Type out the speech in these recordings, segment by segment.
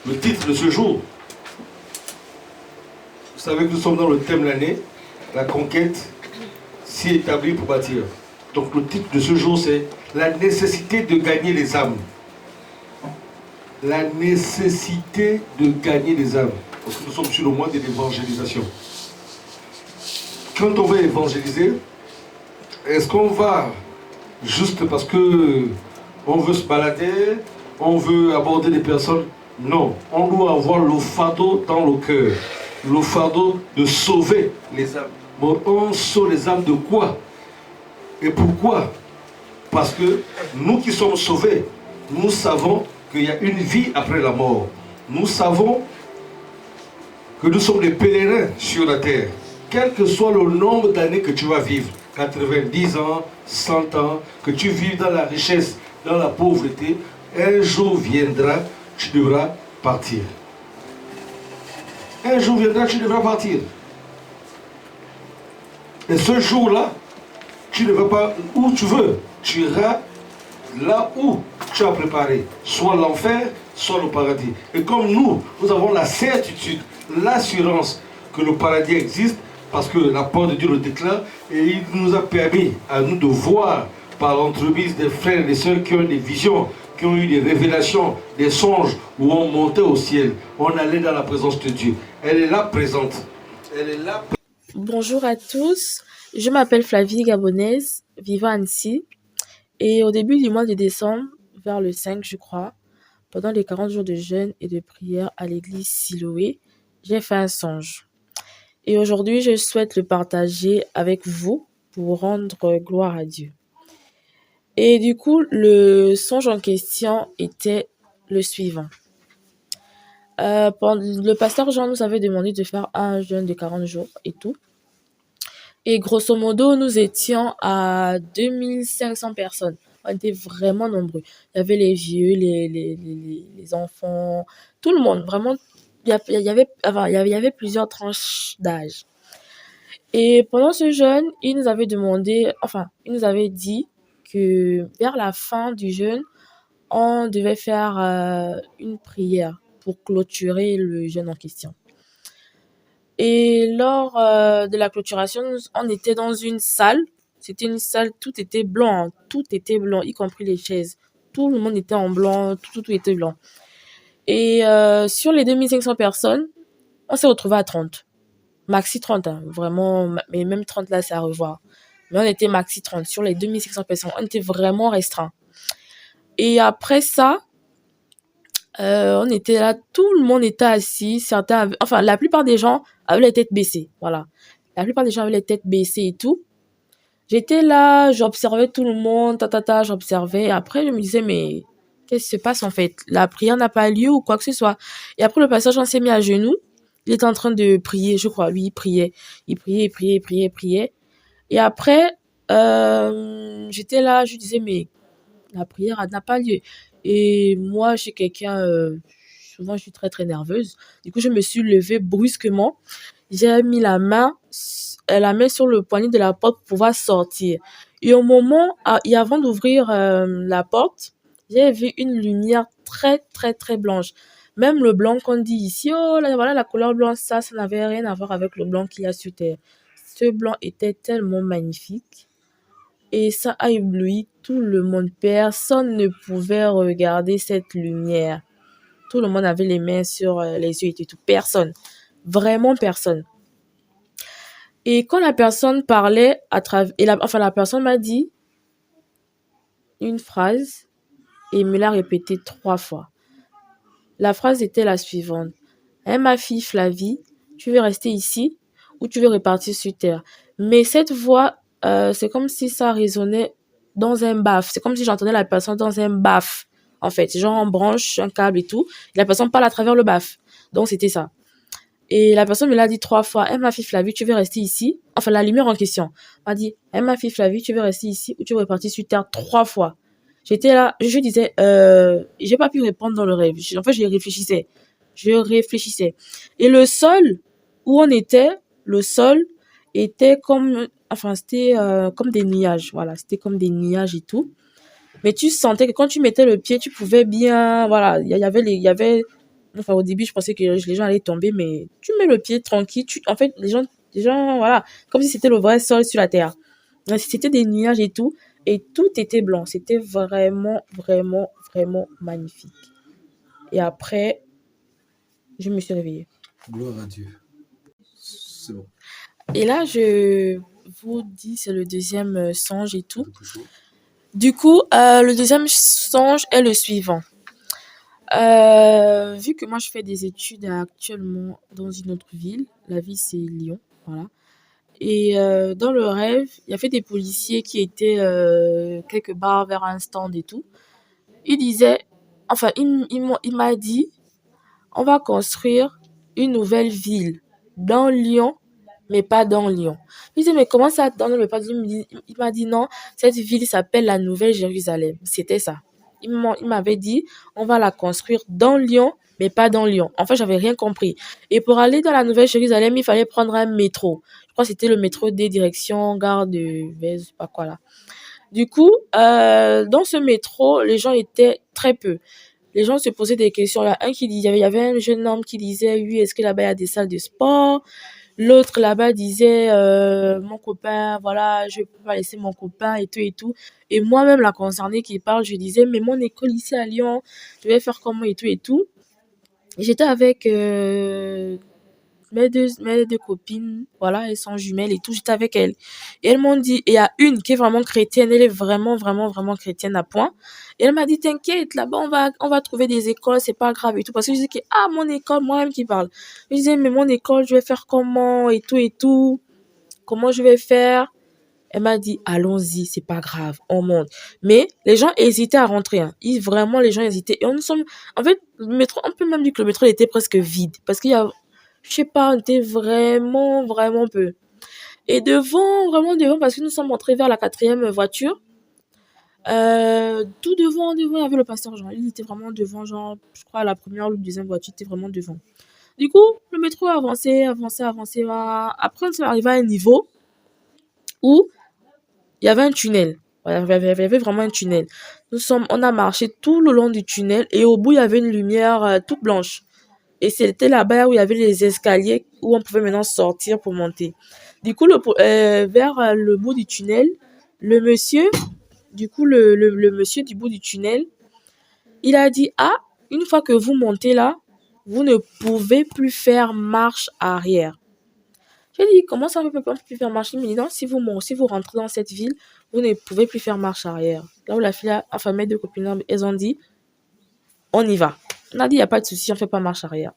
Le titre de ce jour, vous savez que nous sommes dans le thème de l'année, la conquête s'y établit pour bâtir. Donc le titre de ce jour, c'est la nécessité de gagner les âmes. La nécessité de gagner les âmes. Parce que nous sommes sur le mois de l'évangélisation. Quand on veut évangéliser, est-ce qu'on va juste parce que on veut se balader, on veut aborder des personnes? Non, on doit avoir le fardeau dans le cœur. Le fardeau de sauver les âmes. Bon, on sauve les âmes de quoi? Et pourquoi? Parce que nous qui sommes sauvés, nous savons qu'il y a une vie après la mort. Nous savons que nous sommes des pèlerins sur la terre. Quel que soit le nombre d'années que tu vas vivre, 90 ans, 100 ans, que tu vives dans la richesse, dans la pauvreté, un jour viendra, tu devras partir. Un jour viendra, tu devras partir. Et ce jour-là, tu ne vas pas où tu veux. Tu iras là où tu as préparé. Soit l'enfer, soit le paradis. Et comme nous avons la certitude, l'assurance que le paradis existe, parce que la parole de Dieu le déclare, et il nous a permis à nous de voir par l'entremise des frères et des sœurs qui ont des visions, qui ont eu des révélations, des songes, où on montait au ciel, on allait dans la présence de Dieu. Elle est là présente. Elle est là. Bonjour à tous, je m'appelle Flavie Gabonaise, vivant à Annecy. Et au début du mois de décembre, vers le 5 je crois, pendant les 40 jours de jeûne et de prière à l'église Siloé, j'ai fait un songe. Et aujourd'hui, je souhaite le partager avec vous pour rendre gloire à Dieu. Et du coup, le songe en question était le suivant. Le pasteur Jean nous avait demandé de faire un jeûne de 40 jours et tout. Et grosso modo, nous étions à 2500 personnes. On était vraiment nombreux. Il y avait les vieux, les enfants, tout le monde. Vraiment, il y avait plusieurs tranches d'âge. Et pendant ce jeûne, il nous avait dit que vers la fin du jeûne, on devait faire une prière pour clôturer le jeûne en question. Et lors de la clôturation, on était dans une salle. C'était une salle, tout était blanc, y compris les chaises. Tout le monde était en blanc, tout était blanc. Et sur les 2500 personnes, on s'est retrouvés à 30. Maxi 30, hein, vraiment, mais même 30 là, c'est à revoir. Mais on était maxi 30 sur les 2500 personnes. On était vraiment restreints. Et après ça, on était là, tout le monde était assis. La plupart des gens avaient les têtes baissées. Voilà. La plupart des gens avaient les têtes baissées et tout. J'étais là, j'observais tout le monde, j'observais. Après, je me disais, mais qu'est-ce qui se passe en fait? La prière n'a pas lieu ou quoi que ce soit. Et après, le passage, on s'est mis à genoux. Il était en train de prier, je crois. Lui, il priait. Il priait. Et après, j'étais là, je disais, mais la prière n'a pas lieu. Et moi, je suis quelqu'un, souvent je suis très très nerveuse. Du coup, je me suis levée brusquement. J'ai mis la main sur le poignet de la porte pour pouvoir sortir. Et au moment, et avant d'ouvrir la porte, j'ai vu une lumière très très très blanche. Même le blanc qu'on dit ici, oh là, voilà la couleur blanche, ça n'avait rien à voir avec le blanc qu'il y a sur terre. Ce blanc était tellement magnifique. Et ça a ébloui tout le monde. Personne ne pouvait regarder cette lumière. Tout le monde avait les mains sur les yeux et tout. Personne. Vraiment personne. Et quand la personne parlait la personne m'a dit une phrase et me l'a répétée 3 fois. La phrase était la suivante. Ma fille Flavie, tu veux rester ici ou tu veux repartir sur terre? Mais cette voix, c'est comme si ça résonnait dans un baf. C'est comme si j'entendais la personne dans un baf. En fait, genre on branche un câble et tout. Et la personne parle à travers le baf. Donc c'était ça. Et la personne me l'a dit 3 fois. Ma fille Flavie, tu veux rester ici? Enfin, la lumière en question m'a dit, ma fille Flavie, tu veux rester ici ou tu veux repartir sur terre? 3 fois. J'étais là, je disais, j'ai pas pu répondre dans le rêve. En fait, je réfléchissais. Et le sol où on était, était comme, c'était comme des nuages. Voilà, c'était comme des nuages et tout. Mais tu sentais que quand tu mettais le pied, tu pouvais bien, voilà, il y avait Enfin, au début, je pensais que les gens allaient tomber, mais tu mets le pied tranquille. En fait, les gens, voilà, comme si c'était le vrai sol sur la terre. Donc, c'était des nuages et tout était blanc. C'était vraiment, vraiment, vraiment magnifique. Et après, je me suis réveillée. Gloire à Dieu. C'est bon. Et là, je vous dis, c'est le deuxième songe et tout. Du coup, le deuxième songe est le suivant. Vu que moi je fais des études actuellement dans une autre ville, la ville c'est Lyon, voilà. Et dans le rêve, il y avait des policiers qui étaient quelque part vers un stand et tout. Il disait, enfin, il m'a dit, on va construire une nouvelle ville dans Lyon, mais pas dans Lyon. Je disais, mais comment ça, dans Lyon, mais pas dans Lyon? Il m'a dit, non, cette ville s'appelle la Nouvelle Jérusalem. C'était ça. Il m'avait dit, on va la construire dans Lyon, mais pas dans Lyon. En fait, j'avais rien compris. Et pour aller dans la Nouvelle Jérusalem, il fallait prendre un métro. Je crois que c'était le métro des directions, gare de Vez, je sais pas quoi là. Du coup, dans ce métro, les gens étaient très peu. Les gens se posaient des questions. Il y avait un jeune homme qui disait, oui, est-ce que là-bas il y a des salles de sport? L'autre là-bas disait, mon copain, voilà, je peux pas laisser mon copain et tout et tout. Et moi-même, la concernée qui parle, je disais, mais mon école ici à Lyon, je vais faire comment et tout et tout. Et j'étais avec mes deux copines, voilà, elles sont jumelles et tout, j'étais avec elles. Et elles m'ont dit, et il y a une qui est vraiment chrétienne, elle est vraiment, vraiment, vraiment chrétienne à point. Et elle m'a dit, t'inquiète, là-bas, on va trouver des écoles, c'est pas grave et tout. Parce que je disais que, ah, mon école, moi-même qui parle. Je disais, mais mon école, je vais faire comment et tout et tout. Comment je vais faire? Elle m'a dit, allons-y, c'est pas grave, on monte. Mais les gens hésitaient à rentrer, hein. Vraiment, les gens hésitaient. Et en fait, le métro, on peut même dire que le métro était presque vide. Parce qu'il y a, je sais pas, on était vraiment, vraiment peu. Et devant, vraiment devant, parce que nous sommes entrés vers la quatrième voiture, tout devant, il y avait le pasteur Jean. Il était vraiment devant, genre, je crois, la première ou la deuxième voiture était vraiment devant. Du coup, le métro avançait, avançait, avançait. Après, on est arrivé à un niveau où il y avait un tunnel. Voilà, il y avait vraiment un tunnel. On a marché tout le long du tunnel et au bout, il y avait une lumière toute blanche. Et c'était là-bas où il y avait les escaliers où on pouvait maintenant sortir pour monter. Du coup, vers le bout du tunnel, le monsieur, le monsieur du bout du tunnel, il a dit, ah, une fois que vous montez là, vous ne pouvez plus faire marche arrière. J'ai dit, comment ça, on ne peut pas plus faire marche? Il me dit, non, si vous rentrez dans cette ville, vous ne pouvez plus faire marche arrière. Là où la fille, enfin, mes deux copines, elles ont dit, on y va. On a dit, il n'y a pas de souci, on fait pas marche arrière.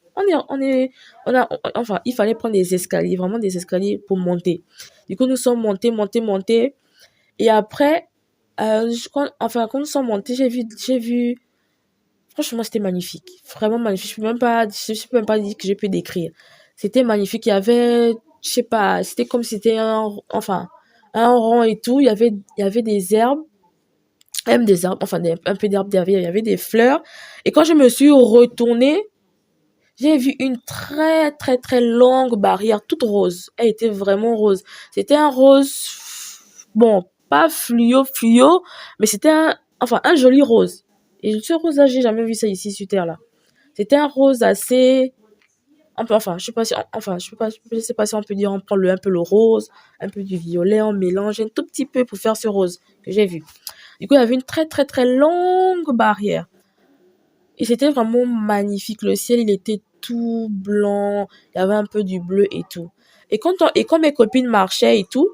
Enfin, il fallait prendre des escaliers, vraiment des escaliers pour monter. Du coup, nous sommes montés, montés, montés. Et après, quand nous sommes montés, j'ai vu, franchement, c'était magnifique. Vraiment magnifique. Je peux même pas dire que je peux décrire. C'était magnifique. Il y avait, je sais pas, c'était comme si c'était un rond et tout. Il y avait des herbes. Même des arbres, enfin un peu d'herbes derrière, il y avait des fleurs. Et quand je me suis retournée, j'ai vu une très très très longue barrière, toute rose. Elle était vraiment rose. C'était un rose, bon, pas fluo, mais c'était un joli rose. Et ce rose-là, j'ai jamais vu ça ici sur Terre, là. C'était un rose assez, je sais pas si, je sais pas si on peut dire, on prend un peu le rose, un peu du violet, on mélange un tout petit peu pour faire ce rose que j'ai vu. Du coup, il y avait une très, très, très longue barrière. Et c'était vraiment magnifique. Le ciel, il était tout blanc. Il y avait un peu du bleu et tout. Et quand mes copines marchaient et tout,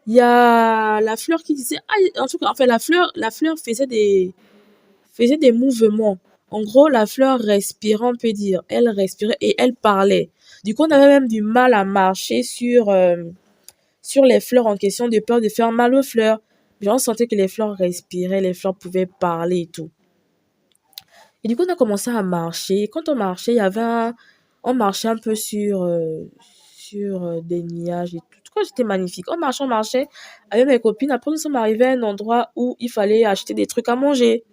il y a la fleur qui disait, ah, en tout cas, la fleur faisait des mouvements. En gros, la fleur respirait, on peut dire. Elle respirait et elle parlait. Du coup, on avait même du mal à marcher sur les fleurs en question de peur de faire mal aux fleurs. Mais on sentait que les fleurs respiraient, les fleurs pouvaient parler et tout. Et du coup, on a commencé à marcher. Quand on marchait, on marchait un peu sur des nuages et tout. En tout cas, c'était magnifique. On marchait avec mes copines. Après, nous sommes arrivés à un endroit où il fallait acheter des trucs à manger.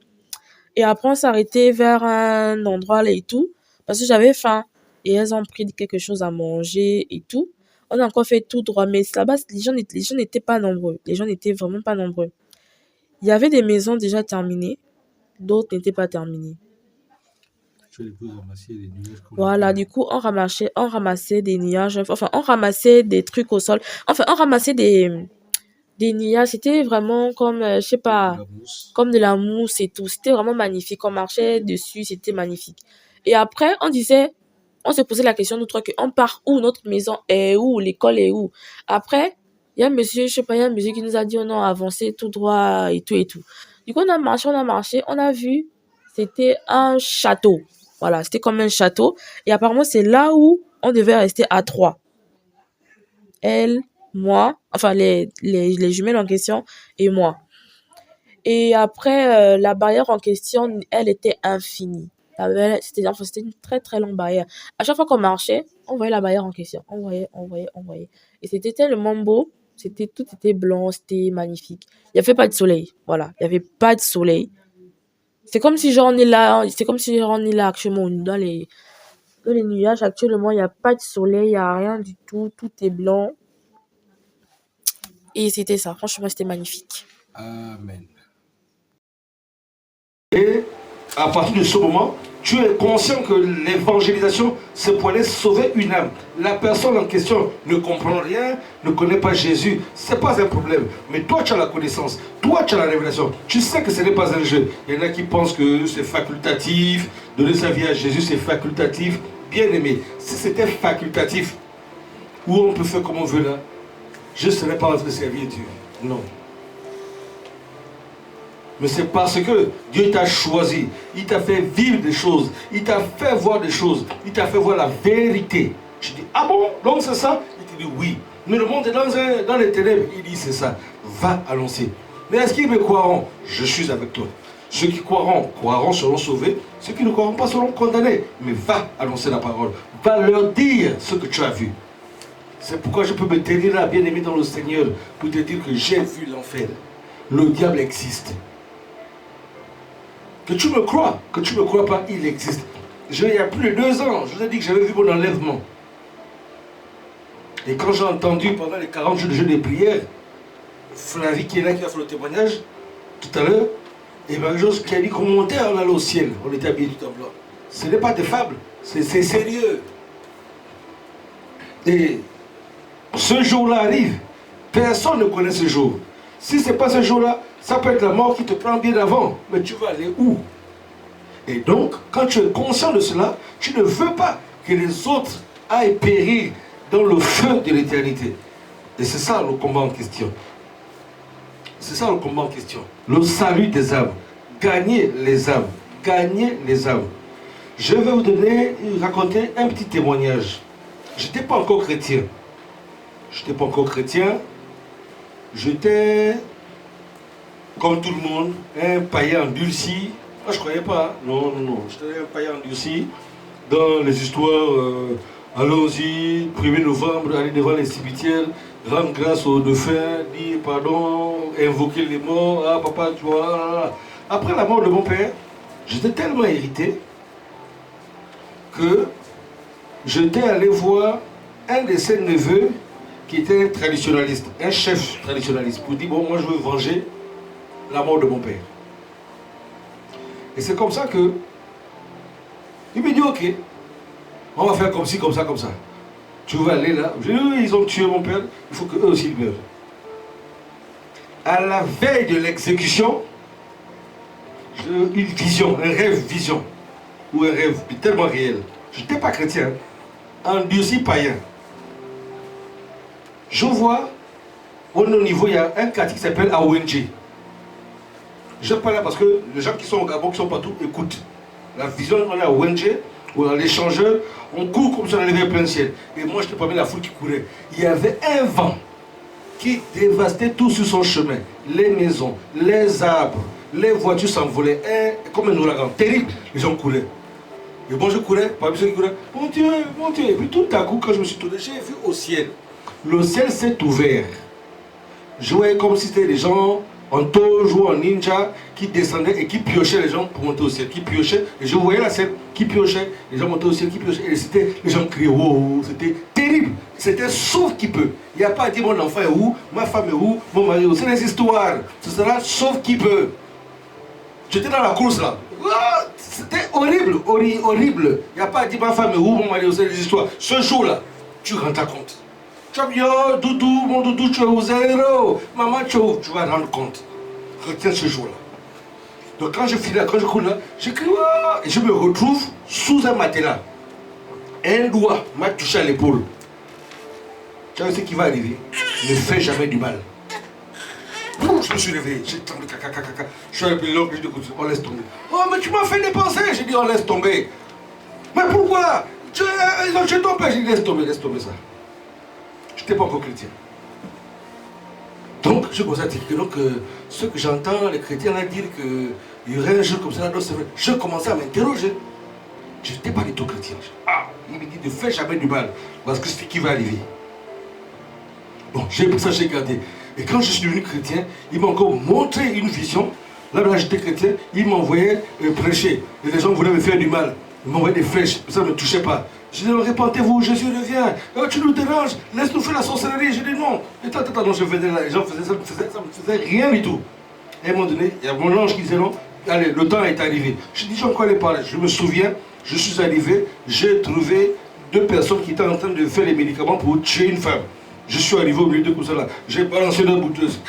Et après, on s'arrêtait vers un endroit là et tout. Parce que j'avais faim. Et elles ont pris quelque chose à manger et tout. On a encore fait tout droit. Mais là-bas, les gens n'étaient pas nombreux. Les gens n'étaient vraiment pas nombreux. Il y avait des maisons déjà terminées. D'autres n'étaient pas terminées. Tu as les ramasser des nuages comme Voilà, du coup, on ramassait des nuages, enfin, on ramassait des trucs au sol. Enfin, on ramassait des nuages. C'était vraiment comme, je sais de pas, la mousse. comme de la mousse et tout. C'était vraiment magnifique. On marchait dessus, c'était magnifique. Et après, on se posait la question, nous trois, que on part où? Notre maison est où? L'école est où? Après, il y a un monsieur, je sais pas, il y a un monsieur qui nous a dit, oh non, avancez tout droit et tout et tout. Du coup, on a marché, on a vu, c'était un château. Voilà, c'était comme un château. Et apparemment, c'est là où on devait rester à trois. Elle, moi, enfin, les jumelles en question et moi. Et après, la barrière en question, elle était infinie. C'était une très très longue barrière. À chaque fois qu'on marchait, on voyait la barrière en question. On voyait. Et c'était tellement beau. Tout était blanc, c'était magnifique. Il n'y avait pas de soleil. Voilà. Il n'y avait pas de soleil. C'est comme si genre, on est là actuellement dans les nuages. Actuellement, il n'y a pas de soleil, il n'y a rien du tout. Tout est blanc. Et c'était ça. Franchement, c'était magnifique. Amen. Et à partir de ce moment, tu es conscient que l'évangélisation, c'est pour aller sauver une âme. La personne en question ne comprend rien, ne connaît pas Jésus. Ce n'est pas un problème. Mais toi, tu as la connaissance. Toi, tu as la révélation. Tu sais que ce n'est pas un jeu. Il y en a qui pensent que c'est facultatif. Donner sa vie à Jésus, c'est facultatif. Bien aimé, si c'était facultatif, où on peut faire comme on veut là, je ne serais pas en train de servir Dieu. Non. Mais c'est parce que Dieu t'a choisi, il t'a fait vivre des choses, il t'a fait voir des choses, il t'a fait voir la vérité. Tu dis, ah bon, donc c'est ça? Il te dit oui. Mais le monde est dans les ténèbres. Il dit, c'est ça. Va annoncer. Mais est-ce qu'ils me croiront? Je suis avec toi. Ceux qui croiront, croiront, seront sauvés. Ceux qui ne croiront pas seront condamnés. Mais va annoncer la parole. Va leur dire ce que tu as vu. C'est pourquoi je peux me tenir là, bien aimé dans le Seigneur, pour te dire que j'ai vu l'enfer. Le diable existe. Que tu me crois pas, il existe. Il y a plus de 2 ans, je vous ai dit que j'avais vu mon enlèvement. Et quand j'ai entendu pendant les 40 jours de jeûne et prière, Flavie qui est là, qui a fait le témoignage tout à l'heure, et Marie-Jose qui a dit qu'on montait, on allait au ciel, on était habillés tout en blanc. Ce n'est pas des fables, c'est sérieux. Et ce jour-là arrive, personne ne connaît ce jour. Si ce n'est pas ce jour-là, ça peut être la mort qui te prend bien avant, mais tu vas aller où? Et donc, quand tu es conscient de cela, tu ne veux pas que les autres aillent périr dans le feu de l'éternité. Et c'est ça le combat en question. C'est ça le combat en question. Le salut des âmes. Gagner les âmes. Gagner les âmes. Je vais vous raconter un petit témoignage. Je n'étais pas encore chrétien. J'étais, comme tout le monde, un païen endurci. Moi, je ne croyais pas. Non. J'étais un païen endurci. Dans les histoires, allons-y, 1er novembre, aller devant les cimetières, rendre grâce aux défunts, dire pardon, invoquer les morts. Ah, papa, tu vois. Après la mort de mon père, j'étais tellement irrité que j'étais allé voir un de ses neveux qui était un traditionnaliste, un chef traditionnaliste, pour dire, bon, moi je veux venger la mort de mon père. Et c'est comme ça que, il me dit, ok, on va faire comme ci, comme ça, comme ça. Tu vas aller là. Je dis, oui, ils ont tué mon père, il faut qu'eux aussi meurent. À la veille de l'exécution, j'ai eu une vision, un rêve vision, ou un rêve tellement réel. Je n'étais pas chrétien, endurci païen. Je vois, au niveau, il y a un quartier qui s'appelle Awenji. Je parle là parce que les gens qui sont au Gabon, qui sont partout, écoutent. La vision, on est à Wenji, ou dans l'échangeur, on court comme si on allait plein ciel. Et moi, je n'étais pas mis la foule qui courait. Il y avait un vent qui dévastait tout sur son chemin. Les maisons, les arbres, les voitures s'envolaient. Comme un ouragan terrible, les gens couraient. Et bon, je courais, parmi ceux qui couraient, mon Dieu. Et puis tout à coup, quand je me suis tourné, j'ai vu au ciel. Le ciel s'est ouvert. Je voyais comme si c'était des gens en toge ou en ninja qui descendaient et qui piochaient les gens pour monter au ciel. Qui piochaient, et je voyais la scène, qui piochait, les gens montaient au ciel, qui piochaient. Et c'était, les gens criaient, wow, c'était terrible. C'était sauf qui peut. Il n'y a pas à dire mon enfant est où, ma femme est où, mon mari est où. C'est des histoires. Ce sera sauf qui peut. J'étais dans la course là. C'était horrible, horrible. Il n'y a pas à dire ma femme, où mon mari, c'est des histoires. Ce jour-là, tu rends ta compte. Tu vas dire, oh, doudou, mon doudou, tu es au zéro. Maman, tu es où? Tu vas rendre compte. Retiens ce jour-là. Donc quand je finis là, quand je coule là, j'écris, oh, et je me retrouve sous un matelas. Un doigt m'a touché à l'épaule. Tu vois ce qui va arriver? Ne fais jamais du mal. Je me suis réveillé, j'ai tombé, caca. Je suis allé l'homme, je dis, on laisse tomber. Oh, mais tu m'as fait dépenser. J'ai dit, on laisse tomber. Mais pourquoi? Ils ont tué ton père. J'ai dit, laisse tomber ça. Je n'étais pas encore chrétien. Donc, je commence à dire que ce que j'entends les chrétiens là dire qu'il y aurait un jour comme ça, je commençais à m'interroger. Je n'étais pas du tout chrétien. Ah, il me dit, ne fais jamais du mal, parce que c'est ce qui va arriver. Bon, pour ça, j'ai gardé. Et quand je suis devenu chrétien, il m'a encore montré une vision. Là, j'étais chrétien, il m'envoyait prêcher. Et les gens voulaient me faire du mal. Ils m'envoyaient des flèches, ça ne me touchait pas. Je dis, répentez-vous, Jésus revient. Oh, tu nous déranges, laisse-nous faire la sorcellerie. Je dis non. Et non, je faisais là, les gens faisaient ça, ça ne me faisait rien du tout. Et à un moment donné, il y a mon ange qui disait non, allez, le temps est arrivé. Je dis, j'ai encore les parler. Je me souviens, je suis arrivé, j'ai trouvé 2 personnes qui étaient en train de faire les médicaments pour tuer une femme. Je suis arrivé au milieu de tout ça là. J'ai balancé la bouteuse.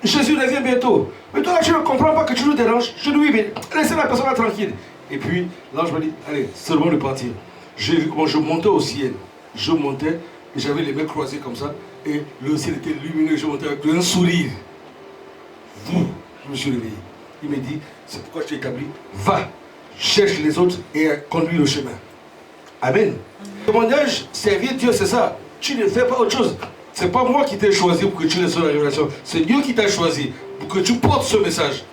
Jésus revient bientôt. Mais toi là, tu ne comprends pas que tu nous déranges. Je dis oui, mais laissez la personne là tranquille. Et puis, l'ange m'a dit, allez, c'est le moment de partir. J'ai vu comment je montais au ciel. Je montais et j'avais les mains croisées comme ça. Et le ciel était lumineux. Je montais avec un sourire. Je me suis réveillé. Il m'a dit, c'est pourquoi je t'ai établi. Va, cherche les autres et conduis le chemin. Amen. Le témoignage, servir Dieu, c'est ça. Tu ne fais pas autre chose. Ce n'est pas moi qui t'ai choisi pour que tu reçoives la révélation. C'est Dieu qui t'a choisi pour que tu portes ce message.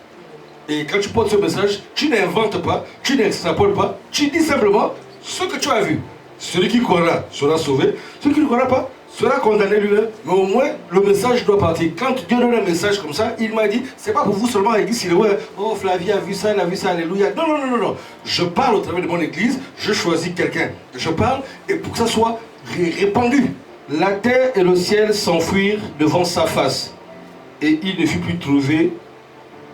Et quand tu portes ce message, tu n'inventes pas, tu n'extrapoles pas, tu dis simplement ce que tu as vu. Celui qui croira sera sauvé, celui qui ne croira pas sera condamné lui-même. Mais au moins, le message doit partir. Quand Dieu donne un message comme ça, il m'a dit, c'est pas pour vous seulement, il dit, s'il est ouais, oh Flavie a vu ça, alléluia. Non. Je parle au travers de mon église, je choisis quelqu'un. Je parle, et pour que ça soit répandu. La terre et le ciel s'enfuirent devant sa face, et il ne fut plus trouvé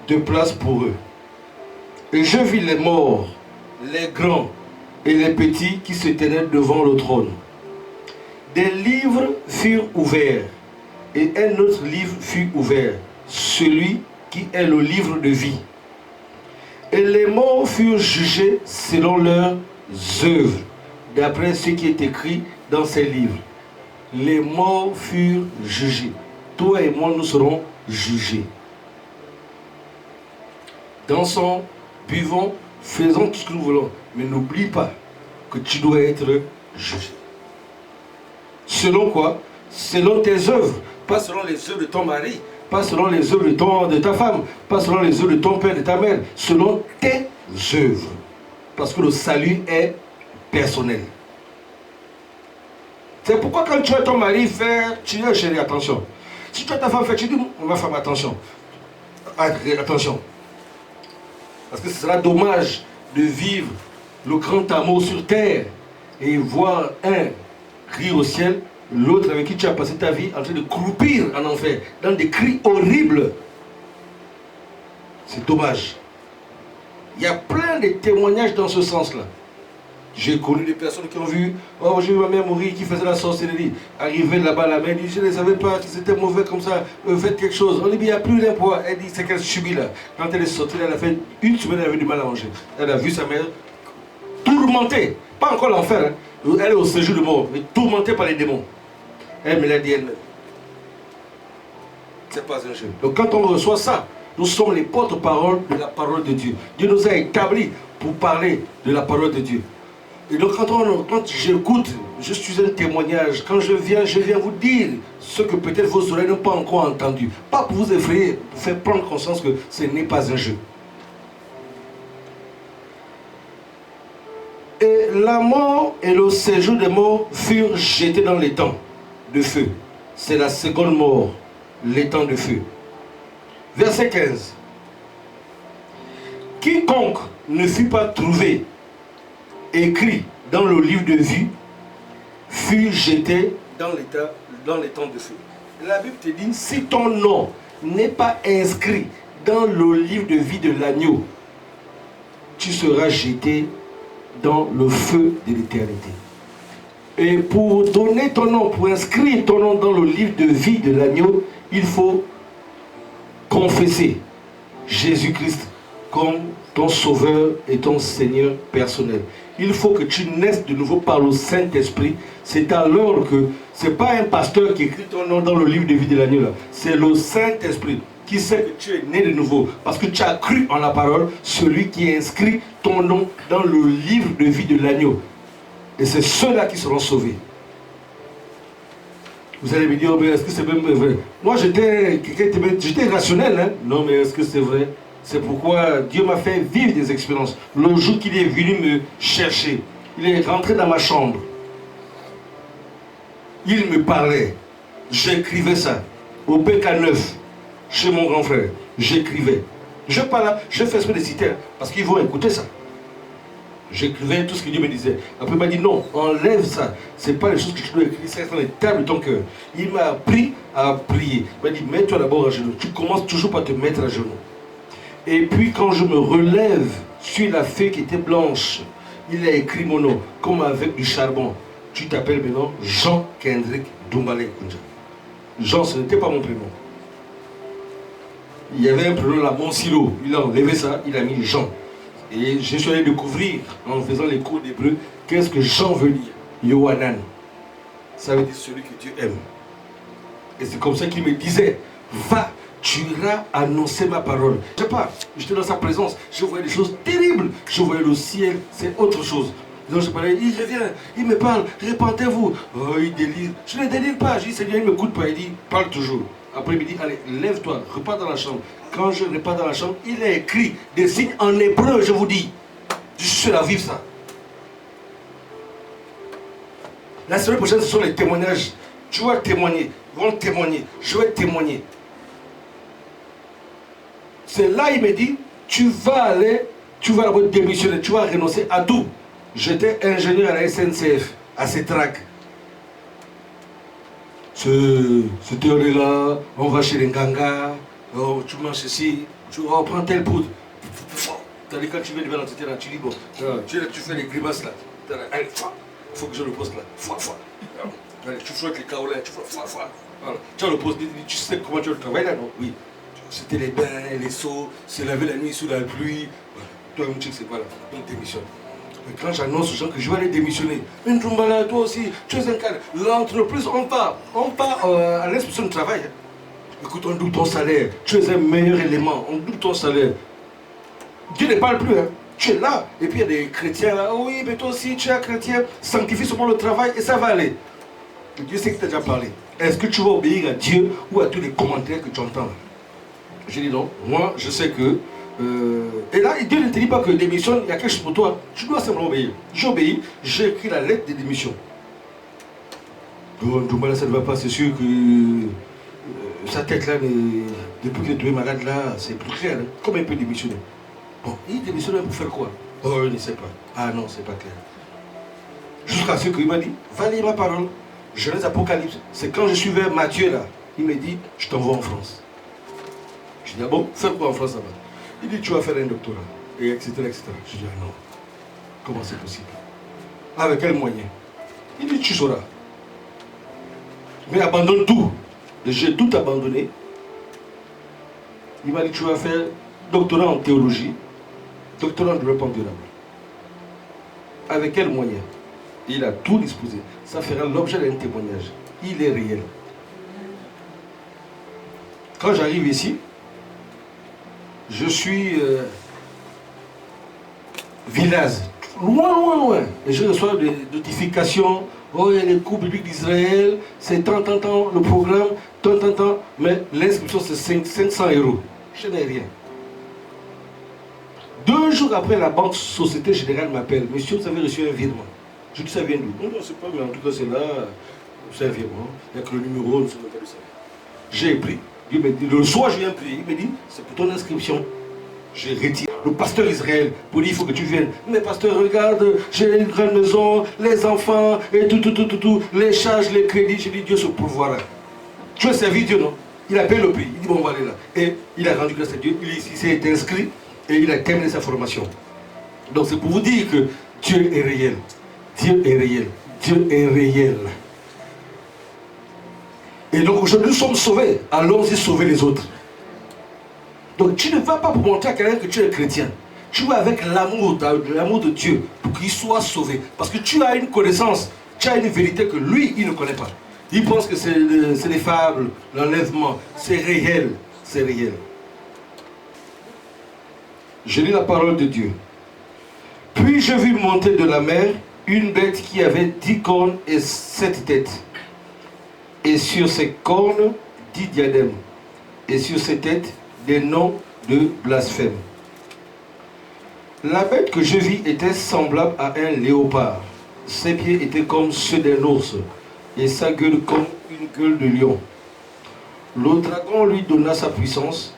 de place pour eux. Et je vis les morts, les grands et les petits qui se tenaient devant le trône. Des livres furent ouverts, et un autre livre fut ouvert, celui qui est le livre de vie. Et les morts furent jugés selon leurs œuvres, d'après ce qui est écrit dans ces livres. Les morts furent jugés. Toi et moi, nous serons jugés. Dansons, buvons, faisons tout ce que nous voulons. Mais n'oublie pas que tu dois être jugé. Selon quoi? Selon tes œuvres. Pas selon les œuvres de ton mari. Pas selon les œuvres de ta femme. Pas selon les œuvres de ton père, de ta mère. Selon tes œuvres. Parce que le salut est personnel. C'est pourquoi quand tu as ton mari faire, tu dis chérie, attention. Si tu as ta femme faire, tu dis ma femme, attention. Attention. Parce que ce sera dommage de vivre le grand amour sur terre et voir un rire au ciel, l'autre avec qui tu as passé ta vie en train de croupir en enfer, dans des cris horribles. C'est dommage. Il y a plein de témoignages dans ce sens-là. J'ai connu des personnes qui ont vu, oh j'ai vu ma mère mourir, qui faisait la sorcellerie. Arrivé là-bas, la mère dit, je ne savais pas qu'ils étaient mauvais comme ça, faites quelque chose. On lui dit, il n'y a plus rien pour elle. Elle dit, c'est qu'elle subit là. Quand elle est sortie, elle a fait une semaine, elle avait du mal à manger. Elle a vu sa mère tourmentée, pas encore l'enfer, hein. Elle est au séjour de mort, mais tourmentée par les démons. Elle me l'a dit elle-même. C'est pas un jeu. Donc quand on reçoit ça, nous sommes les porte-parole de la parole de Dieu. Dieu nous a établis pour parler de la parole de Dieu. Et donc quand j'écoute, je suis un témoignage. Quand je viens vous dire ce que peut-être vos oreilles n'ont pas encore entendu. Pas pour vous effrayer, pour faire prendre conscience que ce n'est pas un jeu. Et la mort et le séjour des morts furent jetés dans les temps de feu. C'est la seconde mort, les temps de feu. Verset 15. Quiconque ne fut pas trouvé écrit dans le livre de vie fut jeté dans les temps de feu. La Bible te dit, si ton nom n'est pas inscrit dans le livre de vie de l'agneau, tu seras jeté dans le feu de l'éternité. Et pour donner ton nom, pour inscrire ton nom dans le livre de vie de l'agneau, il faut confesser Jésus-Christ comme ton sauveur et ton Seigneur personnel. Il faut que tu naisses de nouveau par le Saint-Esprit. C'est alors que ce n'est pas un pasteur qui écrit ton nom dans le livre de vie de l'agneau. C'est le Saint-Esprit qui sait que tu es né de nouveau. Parce que tu as cru en la parole, celui qui inscrit ton nom dans le livre de vie de l'agneau. Et c'est ceux-là qui seront sauvés. Vous allez me dire, mais est-ce que c'est même vrai? Moi, j'étais rationnel. Hein? Non, mais est-ce que c'est vrai? C'est pourquoi Dieu m'a fait vivre des expériences. Le jour qu'il est venu me chercher, il est rentré dans ma chambre. Il me parlait. J'écrivais ça. Au BK9, chez mon grand frère. J'écrivais. Je parle, je fais exprès de citer, parce qu'ils vont écouter ça. J'écrivais tout ce que Dieu me disait. Après, il m'a dit non, enlève ça. Ce n'est pas les choses que tu dois écrire, c'est dans les tables de ton cœur. Il m'a appris à prier. Il m'a dit, mets-toi d'abord à genoux. Tu commences toujours par te mettre à genoux. Et puis, quand je me relève sur la feuille qui était blanche, il a écrit mon nom, comme avec du charbon. Tu t'appelles maintenant Jean Kendrick Doumbale Kunja. Jean, ce n'était pas mon prénom. Il y avait un prénom là, Monsilo. Il a enlevé ça, il a mis Jean. Et je suis allé découvrir, en faisant les cours d'hébreu, qu'est-ce que Jean veut dire. Yohanan. Ça veut dire celui que Dieu aime. Et c'est comme ça qu'il me disait, va, tu iras annoncer ma parole. Je sais pas, j'étais dans sa présence, je voyais des choses terribles. Je voyais le ciel, c'est autre chose. Donc je parlais, il revient, il me parle, répentez-vous. Oh, il délire. Je ne délire pas, je dis, Seigneur, il ne m'écoute pas, il dit, parle toujours. Après, il me dit, allez, lève-toi, repars dans la chambre. Quand je repars dans la chambre, il a écrit des signes en hébreu, je vous dis. Je suis sûr à vivre ça. La semaine prochaine, ce sont les témoignages. Tu vas témoigner, ils vont témoigner, je vais témoigner. C'est là, il me dit, tu vas d'abord démissionner, tu vas renoncer à tout. J'étais ingénieur à la SNCF, à CETRAC. Ce théorie-là, on va chez les Nganga, oh, tu manges ceci, tu prends telle poudre. Quand tu viens de voir l'entité là, tu dis bon, tu fais les grimaces là. Allez, il faut que je le poste là. Allez, tu frottes les kaolins, tu frottes. Voilà. Tu as le poste, tu sais comment tu travailles là, non? Oui. C'était les bains, les seaux, se laver la nuit sous la pluie. Voilà. Toi, tu sais pas là. Donc démissionne. Et quand j'annonce aux gens que je vais aller démissionner, mais Doumbala, toi aussi, tu es un cadre. L'entreprise, on part à l'inspection du travail. Hein. Écoute, on double ton salaire. Tu es un meilleur élément. On double ton salaire. Dieu ne parle plus. Hein. Tu es là. Et puis il y a des chrétiens là. Oh oui, mais toi aussi, tu es un chrétien. Sanctifie seulement le travail et ça va aller. Et Dieu sait que tu as déjà parlé. Est-ce que tu vas obéir à Dieu ou à tous les commentaires que tu entends là? J'ai dit non. Moi, je sais que. Et là, Dieu ne te dit pas que démissionne, il y a quelque chose pour toi. Tu dois simplement obéir. J'obéis, j'ai écrit la lettre de démission. Doumbala, ça ne va pas, c'est sûr que sa tête là, depuis qu'il est tombé malade là, c'est plus clair. Hein. Comment il peut démissionner? Bon, il démissionne pour faire quoi? Oh, il ne sait pas. Ah non, c'est pas clair. Jusqu'à ce qu'il m'a dit, va lire ma parole. Genèse Apocalypse. C'est quand je suis vers Matthieu là, il m'a dit, je t'envoie en France. Je dis, ah bon, faire quoi en France là-bas? Il dit, tu vas faire un doctorat, et etc., etc. Je dis, ah non, comment c'est possible? Avec quel moyen? Il dit, tu sauras. Mais abandonne tout. J'ai tout abandonné. Il m'a dit, tu vas faire doctorat en théologie, doctorat en développement durable. Avec quel moyen? Il a tout disposé. Ça fera l'objet d'un témoignage. Il est réel. Quand j'arrive ici, je suis Villaz, loin. Et je reçois des notifications. Oh, il y a les cours bibliques d'Israël, c'est tant, le programme, tant. Mais l'inscription, c'est 500 €. Je n'ai rien. 2 jours après, la banque Société Générale m'appelle. Monsieur, vous avez reçu un virement. Je dis, ça vient d'où? Non, c'est pas, mais en tout cas, c'est là. C'est un virement. Il n'y a que le numéro, ne se pas le salaire. J'ai pris. Il me dit, le soir, je viens prier. Il me dit, c'est pour ton inscription. J'ai retiré le pasteur Israël pour dire, il faut que tu viennes. Mais pasteur, regarde, j'ai une grande maison, les enfants, et tout, les charges, les crédits. J'ai dit, Dieu se pourvoira. Tu as servi Dieu, non? Il a payé le prix. Il dit, bon, on va aller là. Et il a rendu grâce à Dieu. Il s'est inscrit et il a terminé sa formation. Donc c'est pour vous dire que Dieu est réel. Dieu est réel. Dieu est réel. Et donc aujourd'hui nous sommes sauvés. Allons-y sauver les autres. Donc tu ne vas pas pour montrer à quelqu'un que tu es chrétien. Tu vas avec l'amour de Dieu pour qu'il soit sauvé. Parce que tu as une connaissance, tu as une vérité que lui, il ne connaît pas. Il pense que c'est des fables, l'enlèvement. C'est réel. C'est réel. Je lis la parole de Dieu. Puis je vis monter de la mer une bête qui avait 10 cornes et 7 têtes. Et sur ses cornes, 10 diadèmes. Et sur ses têtes, des noms de blasphème. La bête que je vis était semblable à un léopard. Ses pieds étaient comme ceux d'un ours, et sa gueule comme une gueule de lion. Le dragon lui donna sa puissance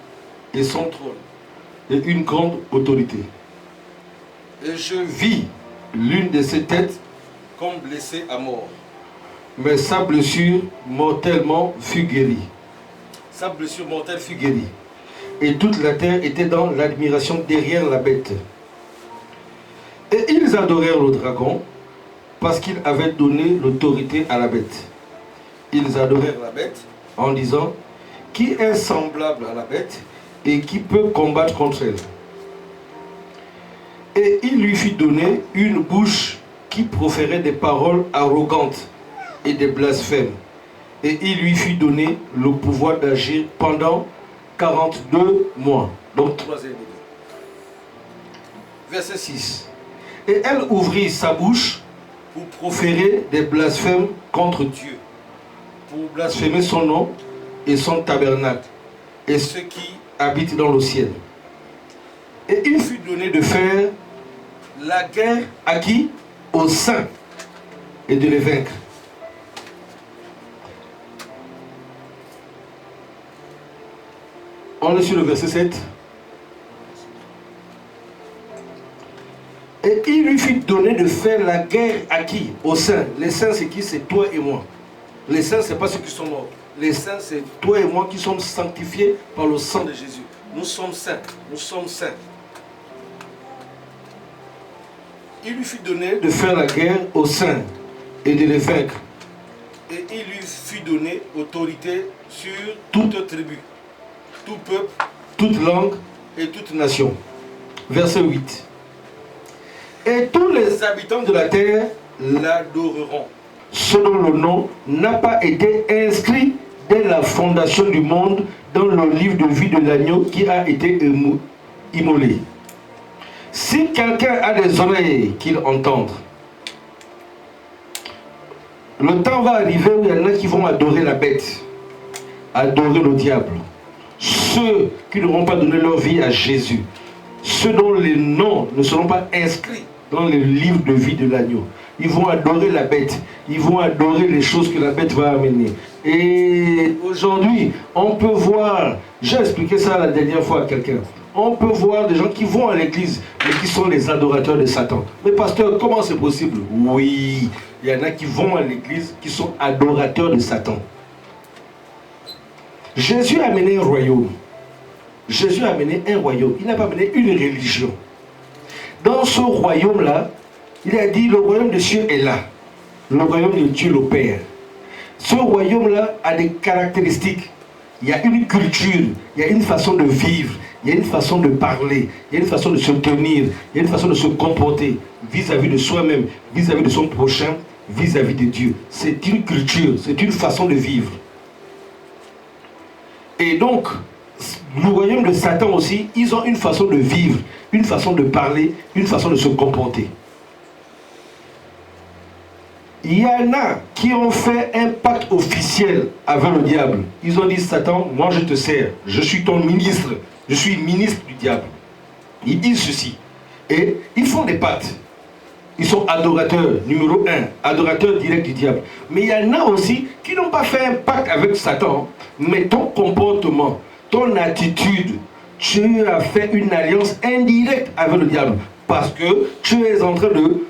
et son trône, et une grande autorité. Et je vis l'une de ses têtes comme blessée à mort. Mais sa blessure mortellement fut guérie. Sa blessure mortelle fut guérie. Et toute la terre était dans l'admiration derrière la bête. Et ils adorèrent le dragon parce qu'il avait donné l'autorité à la bête. Ils adorèrent la bête en disant: qui est semblable à la bête et qui peut combattre contre elle? Et il lui fit donner une bouche qui proférait des paroles arrogantes et des blasphèmes. Et il lui fit donner le pouvoir d'agir pendant 42 mois. Donc 3 années. Verset 6. Et elle ouvrit sa bouche pour proférer des blasphèmes contre Dieu, pour blasphémer son nom et son tabernacle, et ceux qui habitent dans le ciel. Et il fut donné de faire la guerre à qui? Aux saints, et de les vaincre. On est sur le verset 7. Et il lui fut donné de faire la guerre à qui? Aux saints. Les saints, c'est qui? C'est toi et moi. Les saints, ce n'est pas ceux qui sont morts. Les saints, c'est toi et moi qui sommes sanctifiés par le sang de Jésus. Nous sommes saints. Nous sommes saints. Il lui fut donné de faire la guerre aux saints et de les vaincre. Et il lui fut donné autorité sur toute tribu, tout peuple, toute langue et toute nation. Verset 8. Et tous les habitants de la terre l'adoreront. Ce dont le nom n'a pas été inscrit dès la fondation du monde dans le livre de vie de l'agneau qui a été immolé. Si quelqu'un a des oreilles, qu'il entende. Le temps va arriver où il y en a qui vont adorer la bête, adorer le diable. Ceux qui n'auront pas donné leur vie à Jésus, ceux dont les noms ne seront pas inscrits dans le livre de vie de l'agneau. Ils vont adorer la bête. Ils vont adorer les choses que la bête va amener. Et aujourd'hui, on peut voir, j'ai expliqué ça la dernière fois à quelqu'un, on peut voir des gens qui vont à l'église, mais qui sont les adorateurs de Satan. Mais pasteur, comment c'est possible? Oui, il y en a qui vont à l'église, qui sont adorateurs de Satan. Jésus a amené un royaume. Jésus a amené un royaume. Il n'a pas amené une religion. Dans ce royaume-là, il a dit, le royaume de Dieu est là. Le royaume de Dieu le Père. Ce royaume-là a des caractéristiques. Il y a une culture, il y a une façon de vivre, il y a une façon de parler, il y a une façon de se tenir, il y a une façon de se comporter vis-à-vis de soi-même, vis-à-vis de son prochain, vis-à-vis de Dieu. C'est une culture, c'est une façon de vivre. Et donc, le royaume de Satan aussi, ils ont une façon de vivre, une façon de parler, une façon de se comporter. Il y en a qui ont fait un pacte officiel avec le diable. Ils ont dit, Satan, moi je te sers, je suis ton ministre, je suis ministre du diable. Ils disent ceci. Et ils font des pactes. Ils sont adorateurs, numéro 1, adorateurs directs du diable. Mais il y en a aussi qui n'ont pas fait un pacte avec Satan, mais ton comportement, ton attitude, tu as fait une alliance indirecte avec le diable. Parce que tu es en train de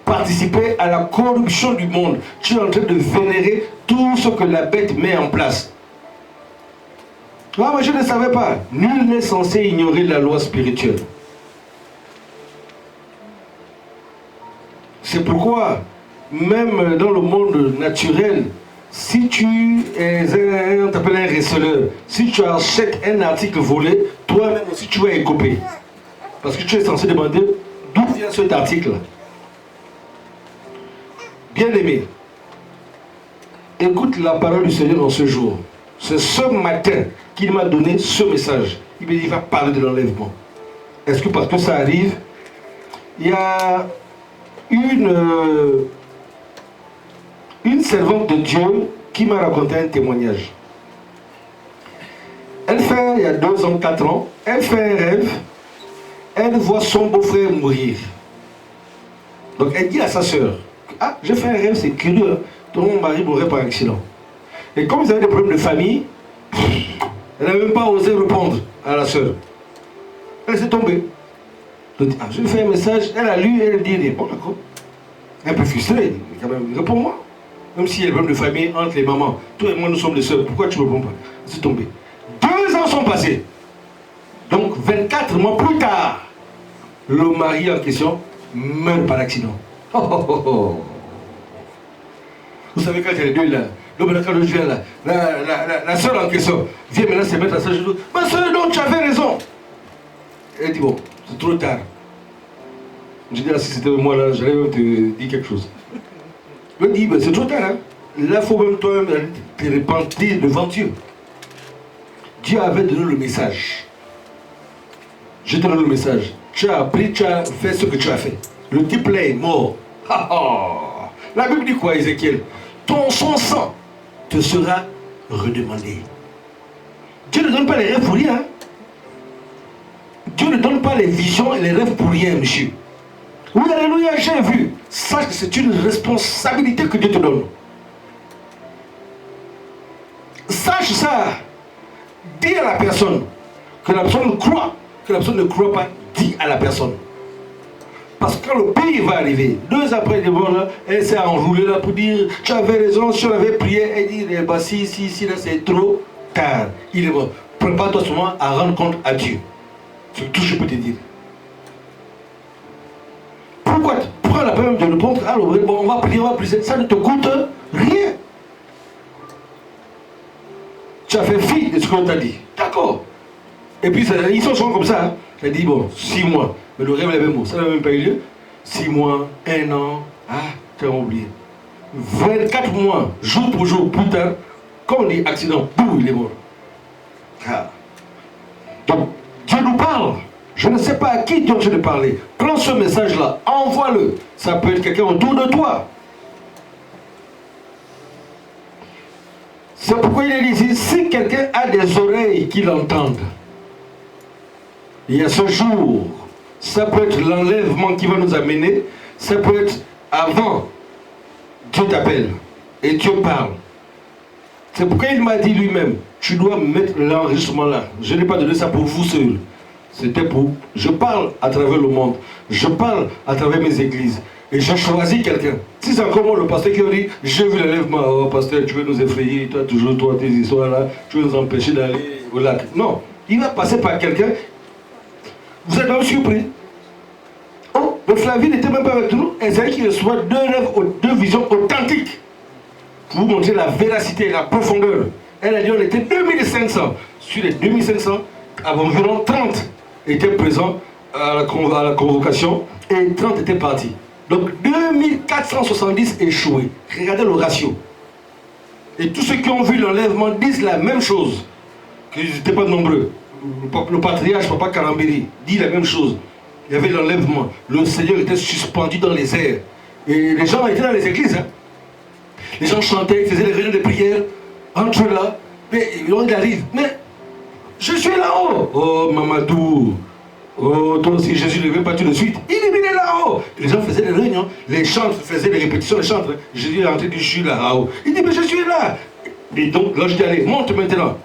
participer à la corruption du monde. Tu es en train de vénérer tout ce que la bête met en place. Moi, je ne savais pas. Nul n'est censé ignorer la loi spirituelle. C'est pourquoi, même dans le monde naturel, si tu es on t'appelle un receleur, si tu achètes un article volé, toi-même aussi tu vas écoper. Parce que tu es censé demander d'où vient cet article. Bien-aimé, écoute la parole du Seigneur en ce jour. C'est ce matin qu'il m'a donné ce message. Il me dit, il va parler de l'enlèvement. Est-ce que parce que ça arrive, il y a une servante de Dieu qui m'a raconté un témoignage. Elle fait, il y a 2 ans, 4 ans, elle fait un rêve, elle voit son beau-frère mourir. Donc elle dit à sa soeur, ah, j'ai fait un rêve, c'est curieux, dont mon mari mourrait par accident. Et comme ils avaient des problèmes de famille, elle n'a même pas osé répondre à la soeur. Elle s'est tombée. Je lui ai dit, ah, je lui ai fait un message, elle a lu, elle dit, bon d'accord. Un peu frustrée, quand même, réponds-moi. Même s'il y a des problèmes de famille entre les mamans, toi et moi nous sommes les sœurs, pourquoi tu ne réponds pas? Elle s'est tombée. 2 ans sont passés. Donc 24 mois plus tard, le mari en question meurt par accident. Oh, oh, oh, oh. Vous savez quand il y a les deux là, quand je viens là, la soeur en question vient maintenant se mettre à sa genoux. Ma soeur, donc tu avais raison. Elle dit bon, c'est trop tard. Je dis là, si c'était moi là, j'allais même te dire quelque chose. Elle dit, ben, c'est trop tard. Hein. Là, il faut même toi-même te repentir devant Dieu. Dieu avait donné le message. Je te donne le message. Tu as appris, tu as fait ce que tu as fait. Le type là est mort. La Bible dit quoi, Ézéchiel? Son sang te sera redemandé. Dieu ne donne pas les rêves pour rien. Hein? Dieu ne donne pas les visions et les rêves pour rien, monsieur. Oui, alléluia, j'ai vu. Sache que c'est une responsabilité que Dieu te donne. Sache ça. Dis à la personne que la personne croit, que la personne ne croit pas, dis à la personne. Parce que quand le pays va arriver, 2 ans après, elle s'est enroulée là pour dire, tu avais raison, si on avait prié, elle dit, bah, si, là c'est trop tard. Il est bon. Prépare-toi seulement à rendre compte à Dieu. C'est tout ce que je peux te dire. Pourquoi la peine de répondre, alors bon, on va prier, ça ne te coûte rien. Tu as fait fi de ce qu'on t'a dit. D'accord. Et puis ils sont souvent comme ça. Hein. Elle dit bon, 6 mois. Mais le rêve est le même mot. Ça n'a même pas eu lieu. 6 mois, 1 an. Ah, tu as oublié. 24 mois, jour pour jour, plus tard, comme on dit accident, boum, il est mort. Ah. Donc, Dieu nous parle. Je ne sais pas à qui Dieu veut parler. Prends ce message-là, envoie-le. Ça peut être quelqu'un autour de toi. C'est pourquoi il est ici, si quelqu'un a des oreilles qui l'entendent, il y a ce jour, ça peut être l'enlèvement qui va nous amener, ça peut être avant, Dieu t'appelle et Dieu parle. C'est pourquoi il m'a dit lui-même, tu dois mettre l'enregistrement là. Je n'ai pas donné ça pour vous seul. C'était pour... Je parle à travers le monde. Je parle à travers mes églises. Et je choisis quelqu'un. Si c'est encore moi le pasteur qui a dit, j'ai vu l'enlèvement, oh pasteur, tu veux nous effrayer, toi toujours, toi tes histoires là, tu veux nous empêcher d'aller au lac. Non, il va passer par quelqu'un. Vous êtes même surpris. Oh, le Flavie n'était même pas avec nous. Et c'est qu'il reçoit 2 rêves, 2 visions authentiques. Pour vous montrer la véracité et la profondeur. Elle a dit, on était 2500. Sur les 2500, environ 30 étaient présents à la convocation et 30 étaient partis. Donc 2470 échoués. Regardez le ratio. Et tous ceux qui ont vu l'enlèvement disent la même chose. Qu'ils n'étaient pas nombreux. Le patriarche, Papa Karambiri, dit la même chose. Il y avait l'enlèvement. Le Seigneur était suspendu dans les airs. Et les gens étaient dans les églises. Hein. Les gens chantaient, faisaient les réunions de prière. Entre là. Mais il arrive. Mais je suis là-haut. Oh Mamadou. Oh, toi aussi, Jésus ne vient pas tout de suite. Il est là-haut. Les gens faisaient des réunions. Les chantres faisaient des répétitions des chantres. Jésus est rentré, il dit, je suis là-haut. Il dit, mais je suis là. Et donc, là, je dis, allez, monte maintenant.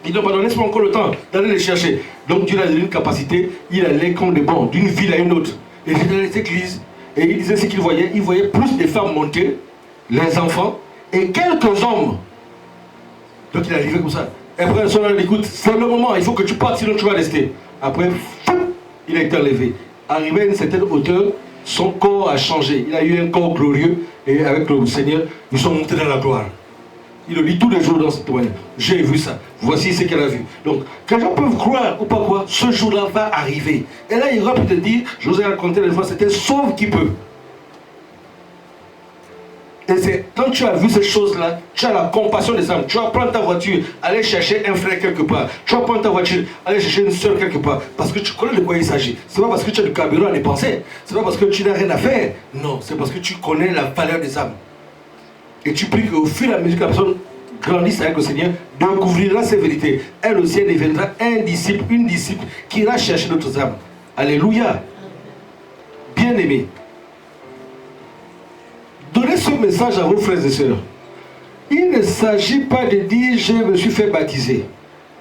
Il dit, pardon, laisse-moi encore le temps d'aller les chercher. Donc, Dieu a donné une capacité. Il allait comme des bons, d'une ville à une autre. Et il était dans les églises. Et il disait ce qu'il voyait. Il voyait plus de femmes monter, les enfants, et quelques hommes. Donc, il est arrivé comme ça. Et après, le soir, il dit, écoute, c'est le moment, il faut que tu partes, sinon tu vas rester. Après, il a été enlevé. Arrivé à une certaine hauteur, Son corps a changé. Il a eu un corps glorieux et avec le Seigneur, ils sont montés dans la gloire. Il le lit tous les jours dans ce témoignage. J'ai vu ça. Voici ce qu'elle a vu. Donc, que les gens peuvent croire ou pas croire, ce jour-là va arriver. Et là, il va peut te dire, je vous ai raconté la fois, c'était sauve qui peut. Et c'est quand tu as vu ces choses-là, tu as la compassion des âmes. Tu vas prendre ta voiture, aller chercher un frère quelque part. Tu vas prendre ta voiture, aller chercher une soeur quelque part. Parce que tu connais de quoi il s'agit. C'est pas parce que tu as du carburant à dépenser. C'est pas parce que tu n'as rien à faire. Non, c'est parce que tu connais la valeur des âmes. Et tu pries qu'au fur et à mesure que la personne grandisse avec le Seigneur, découvrira ces vérités. Elle aussi, elle deviendra un disciple, une disciple qui ira chercher d'autres âmes. Alléluia. Bien-aimés. Donnez ce message à vos frères et sœurs. Il ne s'agit pas de dire je me suis fait baptiser.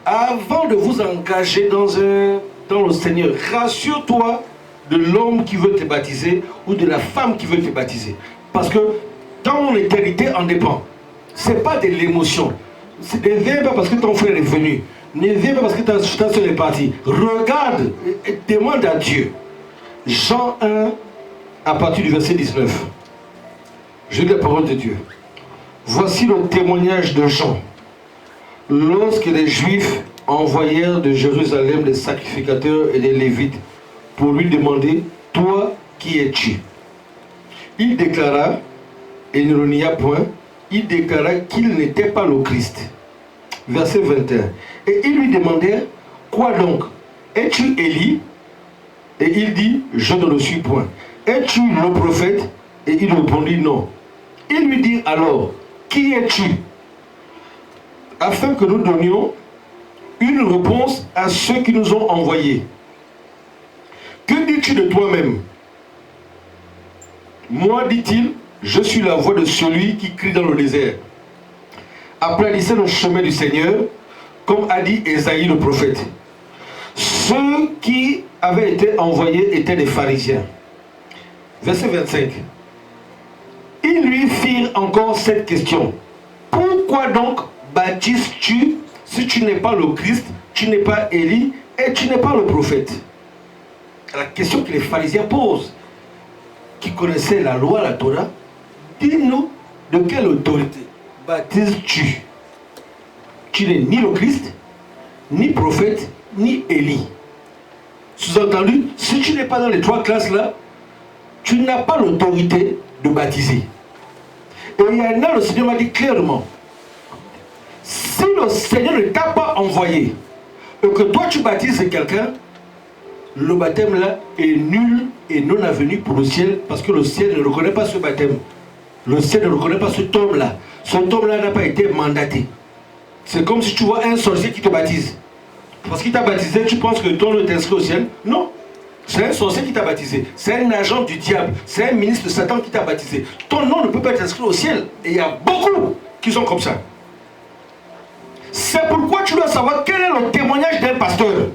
Avant de vous engager dans le Seigneur, rassure-toi de l'homme qui veut te baptiser ou de la femme qui veut te baptiser. Parce que ton éternité en dépend. Ce n'est pas de l'émotion. Ne viens pas parce que ton frère est venu. Ne viens pas parce que ta soeur est partie. Regarde et demande à Dieu. Jean 1, à partir du verset 19. Je lis la parole de Dieu. Voici le témoignage de Jean. Lorsque les Juifs envoyèrent de Jérusalem des sacrificateurs et des Lévites pour lui demander, toi, qui es-tu? Il déclara, et il ne le nia point, il déclara qu'il n'était pas le Christ. Verset 21. Et ils lui demandèrent, quoi donc? Es-tu Élie? Et il dit, je ne le suis point. Es-tu le prophète? Et il répondit, non. Il lui dit alors, qui es-tu? Afin que nous donnions une réponse à ceux qui nous ont envoyés. Que dis-tu de toi-même? Moi, dit-il, je suis la voix de celui qui crie dans le désert. Aplanissez le chemin du Seigneur, comme a dit Ésaïe le prophète. Ceux qui avaient été envoyés étaient des pharisiens. Verset 25. Ils lui firent encore cette question. Pourquoi donc baptises-tu si tu n'es pas le Christ, tu n'es pas Élie et tu n'es pas le prophète? La question que les pharisiens posent, qui connaissaient la loi, la Torah, dis-nous de quelle autorité baptises-tu? Tu n'es ni le Christ, ni prophète, ni Élie. Sous-entendu, si tu n'es pas dans les trois classes-là, tu n'as pas l'autorité de baptiser. Et il y en a, le Seigneur m'a dit clairement, si le Seigneur ne t'a pas envoyé et que toi tu baptises quelqu'un, le baptême là est nul et non avenu pour le ciel, parce que le ciel ne reconnaît pas ce baptême. Le ciel ne reconnaît pas cet homme-là. Cet homme-là n'a pas été mandaté. C'est comme si tu vois un sorcier qui te baptise. Parce qu'il t'a baptisé, tu penses que ton nom t'inscrit au ciel? Non. C'est un sorcier qui t'a baptisé. C'est un agent du diable. C'est un ministre de Satan qui t'a baptisé. Ton nom ne peut pas être inscrit au ciel. Et il y a beaucoup qui sont comme ça. C'est pourquoi tu dois savoir quel est le témoignage d'un pasteur.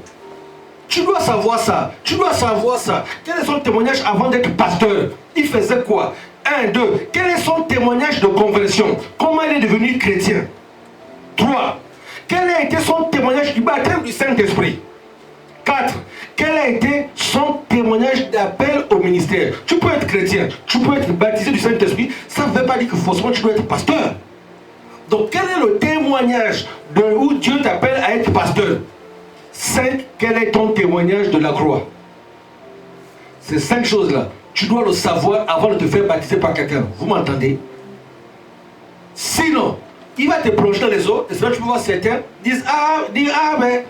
Tu dois savoir ça. Tu dois savoir ça. Quel est son témoignage avant d'être pasteur? Il faisait quoi? 1, 2. Quel est son témoignage de conversion? Comment il est devenu chrétien? 3. Quel a été son témoignage du baptême du Saint-Esprit? 4. Quel a été son témoignage d'appel au ministère? Tu peux être chrétien, tu peux être baptisé du Saint-Esprit, ça ne veut pas dire que forcément tu dois être pasteur. Donc quel est le témoignage de où Dieu t'appelle à être pasteur? 5. Quel est ton témoignage de la croix? Ces 5 choses-là, tu dois le savoir avant de te faire baptiser par quelqu'un. Vous m'entendez? Sinon, il va te plonger dans les eaux, et c'est là que tu peux voir certains dire mais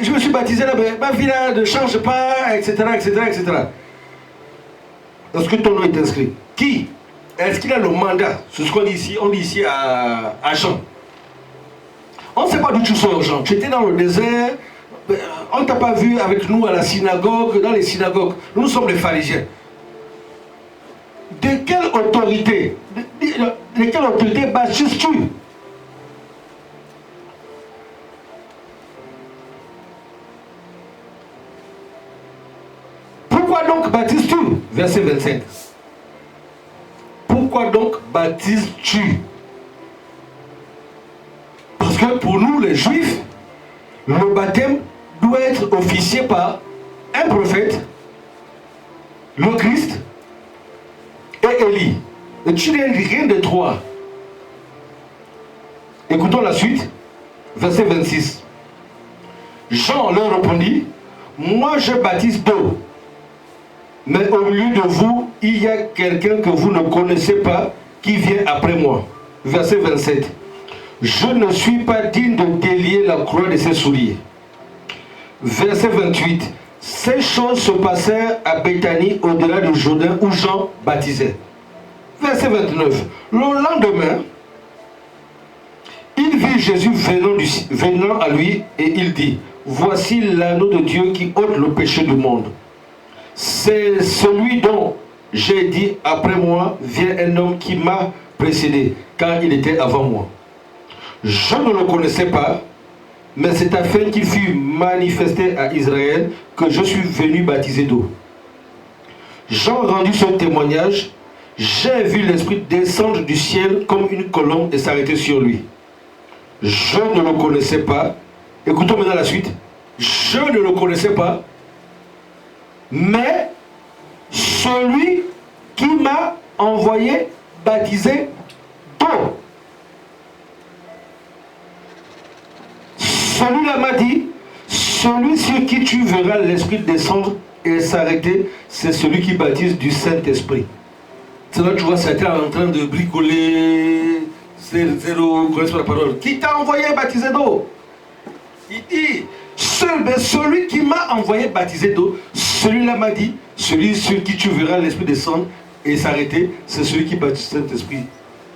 je me suis baptisé là, mais ma vie là ne change pas, etc., etc., etc. Est-ce que ton nom est inscrit? Qui? Est-ce qu'il a le mandat? C'est ce qu'on dit ici, on dit ici à Jean. On ne sait pas d'où tu sors, Jean. Tu étais dans le désert, on ne t'a pas vu avec nous à la synagogue, dans les synagogues. Nous sommes des pharisiens. De quelle autorité? De quelle autorité baptises-tu? Pourquoi donc baptises-tu? Verset 25. Pourquoi donc baptises-tu? Parce que pour nous les Juifs, le baptême doit être officié par un prophète, le Christ Élie. Et tu n'es rien de trois. Écoutons la suite. Verset 26. Jean leur répondit, moi je baptise d'eau. Mais au milieu de vous, il y a quelqu'un que vous ne connaissez pas qui vient après moi. Verset 27. Je ne suis pas digne de délier la croix de ses souliers. Verset 28. Ces choses se passèrent à Béthanie, au-delà du Jourdain, où Jean baptisait. Verset 29. Le lendemain, il vit Jésus venant à lui et il dit, voici l'agneau de Dieu qui ôte le péché du monde. C'est celui dont j'ai dit, après moi vient un homme qui m'a précédé, car il était avant moi. Je ne le connaissais pas, mais c'est afin qu'il fût manifesté à Israël que je suis venu baptiser d'eau. Jean rendit ce témoignage, j'ai vu l'Esprit descendre du ciel comme une colombe et s'arrêter sur lui. Je ne le connaissais pas. Écoutons maintenant la suite. Je ne le connaissais pas, mais celui qui m'a envoyé baptiser d'eau. Celui-là m'a dit, celui sur qui tu verras l'Esprit descendre et s'arrêter, c'est celui qui baptise du Saint-Esprit. C'est là que tu vois certains en train de bricoler, zéro, connaissent pas la parole. Qui t'a envoyé baptiser d'eau? Il dit, celui qui m'a envoyé baptiser d'eau, celui-là m'a dit, celui sur qui tu verras l'Esprit descendre et s'arrêter, c'est celui qui baptise le Saint-Esprit.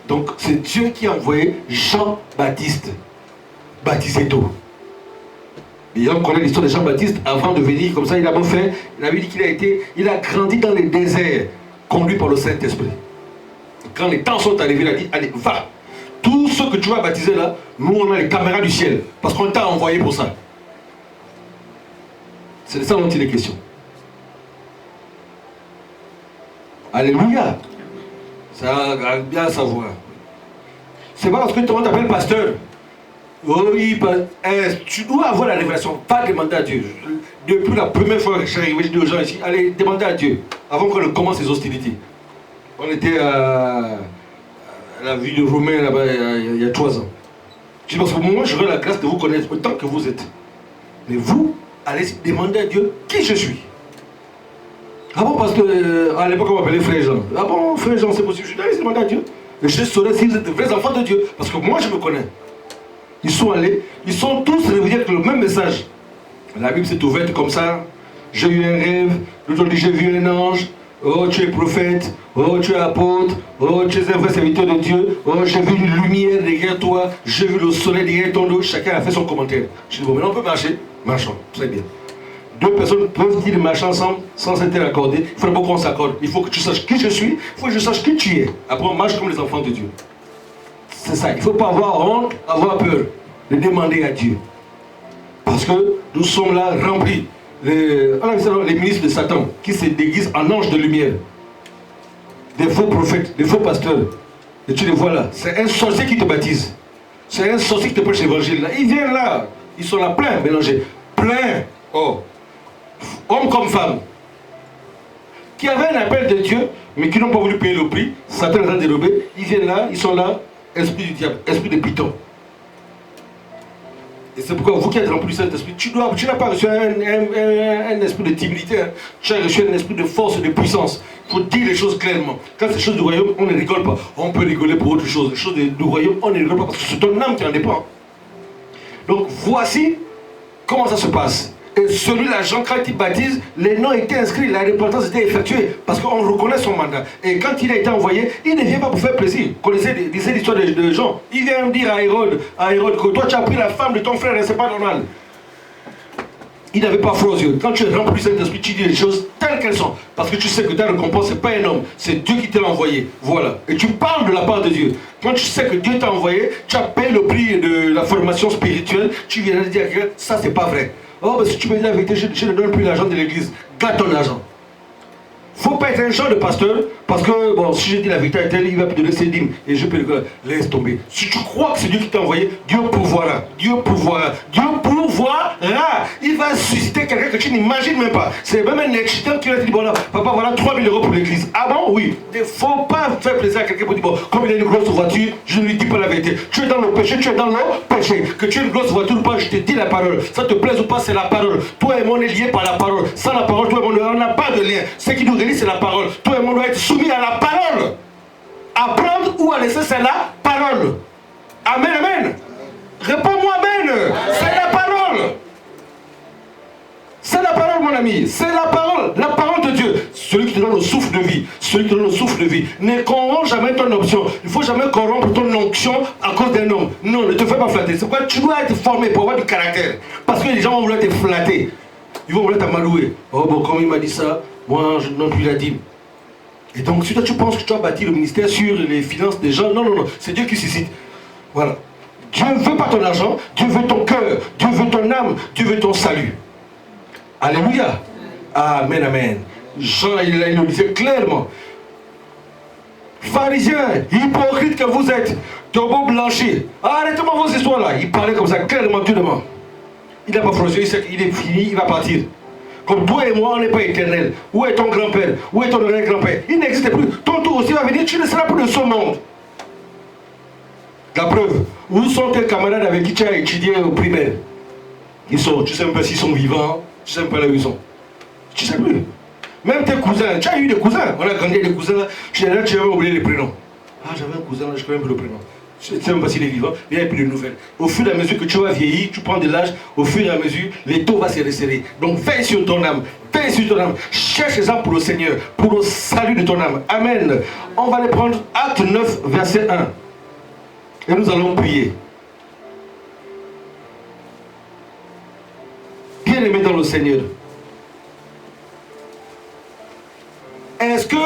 Donc c'est Dieu qui a envoyé Jean-Baptiste baptiser d'eau. Et on connaît l'histoire de Jean-Baptiste avant de venir, comme ça il a beau fait, il a dit qu'il a grandi dans les déserts, conduit par le Saint-Esprit. Quand les temps sont arrivés, il a dit, allez, va. Tout ce que tu vas baptiser là, nous on a les caméras du ciel, parce qu'on t'a envoyé pour ça. C'est de ça dont il est question. Alléluia. Ça va bien savoir. C'est pas parce que tout le monde t'appelle pasteur. Oui, tu dois avoir la révélation. Va demander à Dieu. Depuis la première fois que je suis arrivé, je dis aux gens ici, allez, demandez à Dieu. Avant qu'on ne commence les hostilités. On était à la ville de Romain là-bas il y a 3 ans. Je dis parce que moi, j'aurai la grâce de vous connaître autant que vous êtes. Mais vous, allez demander à Dieu qui je suis. Ah bon, parce que à l'époque on m'appelait Frère Jean. Ah bon, Frère Jean, c'est possible. Je dis, allez demander à Dieu. Et je saurai si vous êtes de vrais enfants de Dieu. Parce que moi, je me connais. Ils sont allés, ils sont tous réveillés avec le même message. La Bible s'est ouverte comme ça. J'ai eu un rêve, l'autre dit j'ai vu un ange. Oh, tu es prophète. Oh, tu es apôtre. Oh, tu es un vrai serviteur de Dieu. Oh, j'ai vu une lumière derrière toi. J'ai vu le soleil derrière ton dos. Chacun a fait son commentaire. Je dis, bon, maintenant on peut marcher. Marchons, très bien. 2 personnes peuvent-ils marcher ensemble sans s'être accordées? Il faudrait qu'on s'accorde. Il faut que tu saches qui je suis. Il faut que je sache qui tu es. Après, on marche comme les enfants de Dieu. C'est ça. Il ne faut pas avoir honte, avoir peur de demander à Dieu. Parce que nous sommes là remplis. Les ministres de Satan qui se déguisent en anges de lumière. Des faux prophètes, des faux pasteurs. Et tu les vois là. C'est un sorcier qui te baptise. C'est un sorcier qui te prêche l'évangile là. Ils viennent là. Ils sont là pleins, mélangés. Pleins. Oh. Hommes comme femmes. Qui avaient un appel de Dieu, mais qui n'ont pas voulu payer le prix. Satan les a dérobés. Ils viennent là, ils sont là. Esprit du diable, esprit de python. Et c'est pourquoi vous qui êtes rempli du Saint-Esprit, tu n'as pas reçu un esprit de timidité, hein. Tu as reçu un esprit de force et de puissance. Il faut dire les choses clairement. Quand c'est des choses du royaume, on ne rigole pas. On peut rigoler pour autre chose. Les choses du royaume, on ne rigole pas parce que c'est ton âme qui en dépend. Donc voici comment ça se passe. Et celui-là, Jean, quand il baptise, les noms étaient inscrits, la repentance était effectuée parce qu'on reconnaît son mandat. Et quand il a été envoyé, il ne vient pas pour faire plaisir. Connaissez l'histoire de Jean. Il vient dire à Hérode que toi tu as pris la femme de ton frère et c'est pas normal. Il n'avait pas froid aux yeux. Quand tu es rempli de Saint-Esprit, tu dis les choses telles qu'elles sont. Parce que tu sais que ta récompense, ce n'est pas un homme, c'est Dieu qui t'a envoyé. Voilà. Et tu parles de la part de Dieu. Quand tu sais que Dieu t'a envoyé, tu as payé le prix de la formation spirituelle, tu viens de dire à quelqu'un, ça c'est pas vrai. Oh, mais si tu me dis la vérité, je ne donne plus l'argent de l'église. Garde ton argent. Il ne faut pas être un genre de pasteur, parce que, bon, si je dis la vérité à tel, il va me donner ses dîmes, et je peux le laisse tomber. Si tu crois que c'est Dieu qui t'a envoyé, Dieu pourvoira. Dieu pourvoira. Dieu pourvoira. Il va susciter quelqu'un que tu n'imagines même pas. C'est même un excitant qui va te dire, bon là, papa, voilà 3 000 € pour l'église. Ah bon? Oui. Il ne faut pas faire plaisir à quelqu'un pour dire, bon, comme il a une grosse voiture, je ne lui dis pas la vérité. Tu es dans le péché, tu es dans le péché. Que tu aies une grosse voiture ou pas, je te dis la parole. Ça te plaise ou pas, c'est la parole. Toi et moi, on est liés par la parole. Sans la parole, toi et moi, on n'a pas de lien. Ce qui nous relie, c'est la parole. Toi et moi, on doit être soumis à la parole. À prendre ou à laisser, c'est la parole. Amen, amen. Réponds-moi, amen. C'est la parole. C'est la parole, mon ami. C'est la parole de Dieu. Celui qui te donne le souffle de vie. Celui qui te donne le souffle de vie. Ne corromps jamais ton option. Il ne faut jamais corrompre ton onction à cause d'un homme. Non, ne te fais pas flatter. C'est pourquoi tu dois être formé pour avoir du caractère. Parce que les gens vont vouloir te flatter. Ils vont vouloir t'amadouer. Oh, bon, comme il m'a dit ça, moi, je ne donne plus la dîme. Et donc, si toi tu penses que tu as bâti le ministère sur les finances des gens, non, non, non, c'est Dieu qui suscite. Voilà. Dieu ne veut pas ton argent, Dieu veut ton cœur, Dieu veut ton âme, Dieu veut ton salut. Alléluia. Amen, amen. Jean, il le disait clairement. Pharisiens, hypocrites que vous êtes, tombeaux blanchis. Arrêtez-moi vos histoires là. Il parlait comme ça, clairement, durement. Il n'a pas froissé, il sait qu'il est fini, il va partir. Comme toi et moi, on n'est pas éternel. Où est ton grand-père? Où est ton grand-père? Il n'existe plus. Ton tour aussi va venir, tu ne seras plus de ce monde. La preuve, où sont tes camarades avec qui tu as étudié au primaire? Ils sont, tu ne sais même pas s'ils sont vivants, tu ne sais même pas là où ils sont. Tu ne sais plus. Même tes cousins, tu as eu des cousins. On a grandi avec des cousins là, tu as oublié les prénoms. Ah, j'avais un cousin là, je connais même plus le prénom. Je ne sais même pas s'il est vivant, il n'y a plus de nouvelles. Au fur et à mesure que tu vas vieillir, tu prends de l'âge, au fur et à mesure, les taux vont se resserrer. Donc veille sur ton âme, veille sur ton âme. Cherche les âmes pour le Seigneur, pour le salut de ton âme. Amen. On va les prendre, Acte 9, verset 1. Et nous allons prier. Bien-aimé dans le Seigneur. Est-ce que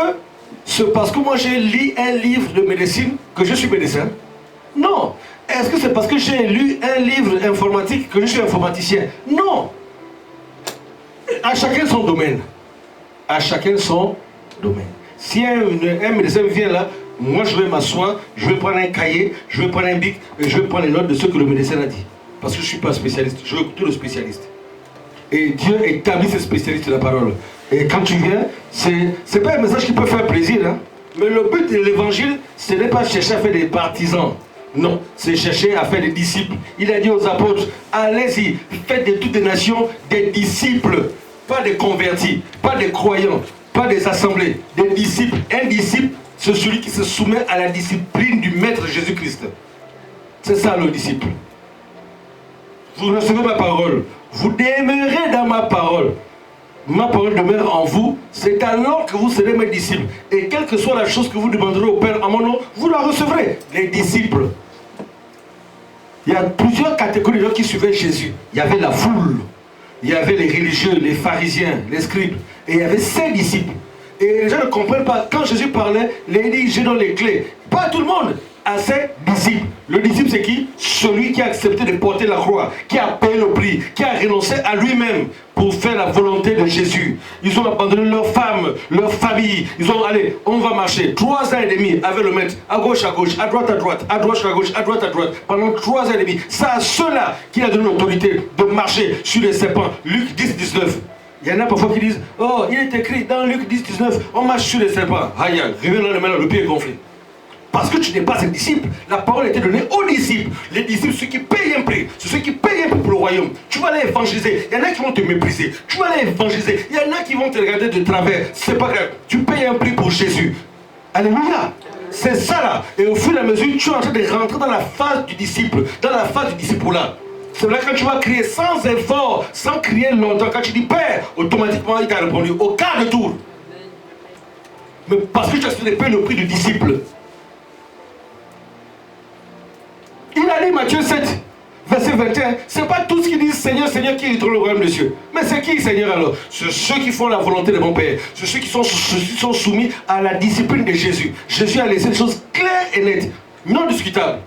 c'est parce que moi j'ai lu un livre de médecine que je suis médecin? Non. Est-ce que c'est parce que j'ai lu un livre informatique que je suis informaticien? Non. À chacun son domaine. À chacun son domaine. Si un médecin vient là, moi je vais m'asseoir, je vais prendre un cahier, je vais prendre un bic et je vais prendre les notes de ce que le médecin a dit. Parce que je ne suis pas spécialiste, je vais écouter le spécialiste. Et Dieu établit ce spécialiste de la parole. Et quand tu viens, c'est pas un message qui peut faire plaisir. Hein? Mais le but de l'évangile, ce n'est pas chercher à faire des partisans. Non, c'est chercher à faire des disciples. Il a dit aux apôtres, allez-y, faites de toutes les nations des disciples. Pas des convertis, pas des croyants, pas des assemblées, des disciples. Un disciple, c'est celui qui se soumet à la discipline du Maître Jésus-Christ. C'est ça le disciple. Vous recevez ma parole, vous demeurez dans ma parole. Ma parole demeure en vous, c'est alors que vous serez mes disciples. Et quelle que soit la chose que vous demanderez au Père en mon nom, vous la recevrez. Les disciples. Il y a plusieurs catégories de gens qui suivaient Jésus. Il y avait la foule, il y avait les religieux, les pharisiens, les scribes, et il y avait ses disciples. Et les gens ne comprennent pas, quand Jésus parlait, les dit, je donne les clés. Pas tout le monde, à ses disciples. Le disciple c'est qui? Celui qui a accepté de porter la croix, qui a payé le prix, qui a renoncé à lui-même pour faire la volonté de Jésus. Ils ont abandonné leurs femmes, leur famille. Ils ont, allez, on va marcher 3 ans et demi avec le maître, à gauche, à droite, à droite, à droite, à gauche, à droite, à droite, pendant 3 ans et demi. C'est à ceux-là qu'il a donné l'autorité de marcher sur les serpents. Luc 10, 19. Il y en a parfois qui disent, oh, il est écrit dans Luc 10, 19, on marche sur les serpents. Aïe, reviens dans le main, le pied est gonflé. Parce que tu n'es pas un disciple. La parole a été donnée aux disciples. Les disciples, ceux qui payent un prix. C'est ceux qui payent un prix pour le royaume. Tu vas les évangéliser. Il y en a qui vont te mépriser. Tu vas les évangéliser. Il y en a qui vont te regarder de travers. C'est pas grave. Tu payes un prix pour Jésus. Alléluia. C'est ça là. Et au fur et à mesure, tu es en train de rentrer dans la phase du disciple. Dans la phase du disciple-là. C'est là quand tu vas crier sans effort, sans crier longtemps. Quand tu dis Père, automatiquement il t'a répondu au quart de tour. Mais parce que tu as payé le prix du disciple. Il a dit Matthieu 7, verset 21, c'est pas tous qui disent Seigneur, Seigneur qui est dans le royaume des cieux. Mais c'est qui Seigneur alors? C'est ceux qui font la volonté de mon Père. C'est ceux qui sont soumis à la discipline de Jésus. Jésus a laissé des choses claires et nettes, non discutables.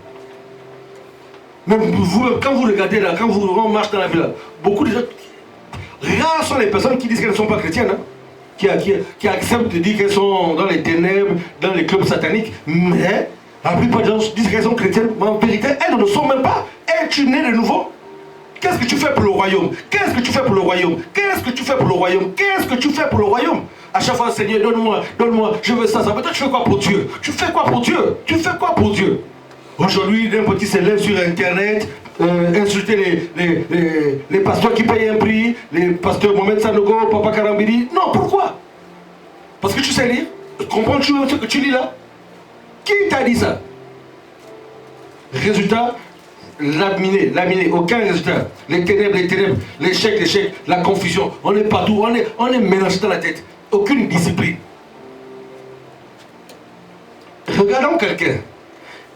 Mais vous, quand vous regardez là, quand on marche dans la ville là, beaucoup de gens, rares sont les personnes qui disent qu'elles ne sont pas chrétiennes. Hein? qui acceptent de dire qu'elles sont dans les ténèbres, dans les clubs sataniques, mais la plupart des gens disent qu'elles sont chrétiennes, mais en vérité, elles ne le sont même pas. Es-tu né de nouveau? Qu'est-ce que tu fais pour le royaume? Qu'est-ce que tu fais pour le royaume? Qu'est-ce que tu fais pour le royaume? Qu'est-ce que tu fais pour le royaume? À chaque fois, Seigneur, donne-moi, je veux ça. Toi, tu fais quoi pour Dieu? Tu fais quoi pour Dieu? Tu fais quoi pour Dieu? Aujourd'hui, d'un petit s'élève sur Internet, insulter les pasteurs qui payent un prix, les pasteurs Mohamed Sanogo, Papa Karambiri. Non, pourquoi? Parce que tu sais lire? Comprends-tu ce que tu lis là? Qui t'a dit ça? Résultat, laminé, aucun résultat. Les ténèbres, l'échec, la confusion. On est partout, on est mélangé dans la tête. Aucune discipline. Regardons quelqu'un.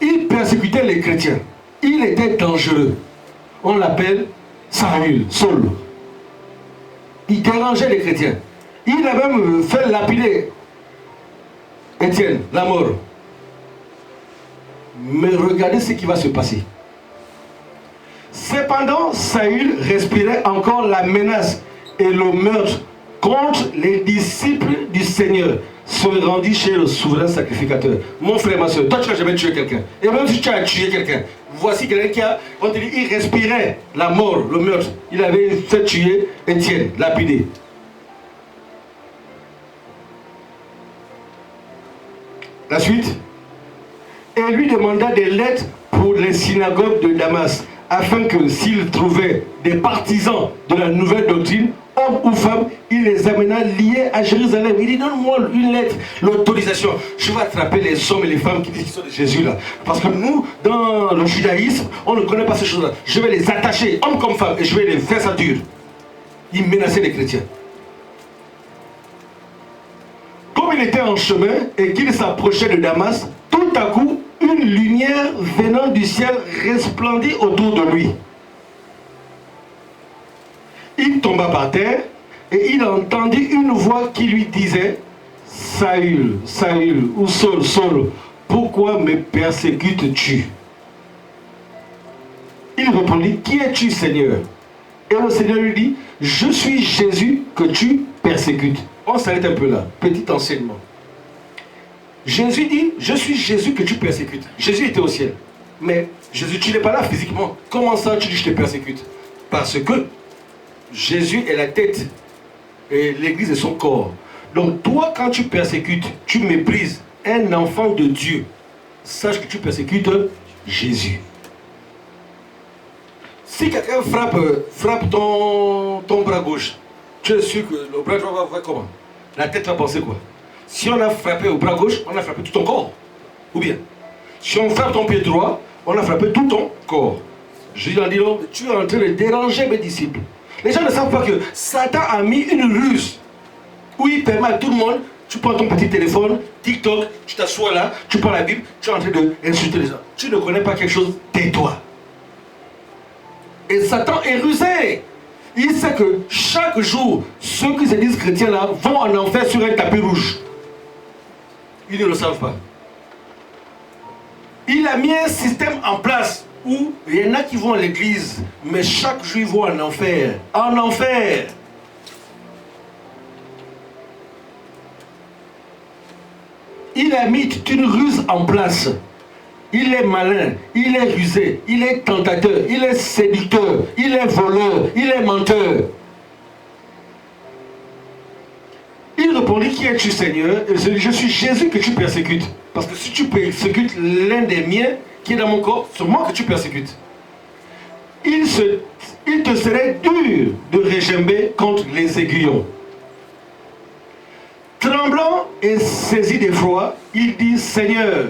Il persécutait les chrétiens. Il était dangereux. On l'appelle Saül. Il dérangeait les chrétiens. Il a même fait lapider Étienne, la mort. Mais regardez ce qui va se passer. Cependant, Saül respirait encore la menace et le meurtre contre les disciples du Seigneur. Se rendit chez le souverain sacrificateur. Mon frère, ma soeur, toi tu n'as jamais tué quelqu'un. Et même si tu as tué quelqu'un, voici quelqu'un qui a, on te dit, il respirait la mort, le meurtre. Il avait fait tuer Étienne, lapidé. La suite. Et lui demanda des lettres pour les synagogues de Damas, afin que s'il trouvait des partisans de la nouvelle doctrine, hommes ou femmes, il les amena liés à Jérusalem. Il dit, donne-moi une lettre, l'autorisation. Je vais attraper les hommes et les femmes qui disent qu'ils sont de Jésus là. Parce que nous, dans le judaïsme, on ne connaît pas ces choses-là. Je vais les attacher, hommes comme femmes, et je vais les faire ça dur. Il menaçait les chrétiens. Comme il était en chemin et qu'il s'approchait de Damas, tout à coup, une lumière venant du ciel resplendit autour de lui. Il tomba par terre et il entendit une voix qui lui disait, Saül, Saül, ou Saul, Saul, pourquoi me persécutes-tu? Il répondit, qui es-tu, Seigneur? Et le Seigneur lui dit, je suis Jésus que tu persécutes. On s'arrête un peu là, petit enseignement. Jésus dit, je suis Jésus que tu persécutes. Jésus était au ciel. Mais Jésus, tu n'es pas là physiquement. Comment ça tu dis je te persécute? Parce que Jésus est la tête et l'église est son corps. Donc toi, quand tu persécutes, tu méprises un enfant de Dieu. Sache que tu persécutes Jésus. Si quelqu'un frappe ton bras gauche, tu es sûr que le bras droit va faire comment? La tête va penser quoi? Si on a frappé au bras gauche, on a frappé tout ton corps. Ou bien, si on frappe ton pied droit, on a frappé tout ton corps. Jésus a dit, non, tu es en train de déranger mes disciples. Les gens ne savent pas que Satan a mis une ruse où il permet à tout le monde, tu prends ton petit téléphone, TikTok, tu t'assois là, tu prends la Bible, tu es en train d'insulter les gens. Tu ne connais pas quelque chose, tais-toi. Et Satan est rusé. Il sait que chaque jour, ceux qui se disent chrétiens là vont en enfer sur un tapis rouge. Ils ne le savent pas. Il a mis un système en place où il y en a qui vont à l'église, mais chaque jour ils vont en enfer. En enfer. Il a mis une ruse en place. Il est malin, il est rusé, il est tentateur, il est séducteur, il est voleur, il est menteur. Il répondit, qui es-tu, Seigneur? Et je dis, je suis Jésus que tu persécutes. Parce que si tu persécutes l'un des miens qui est dans mon corps, c'est moi que tu persécutes. Il te serait dur de régimber contre les aiguillons. Tremblant et saisi d'effroi, il dit, Seigneur,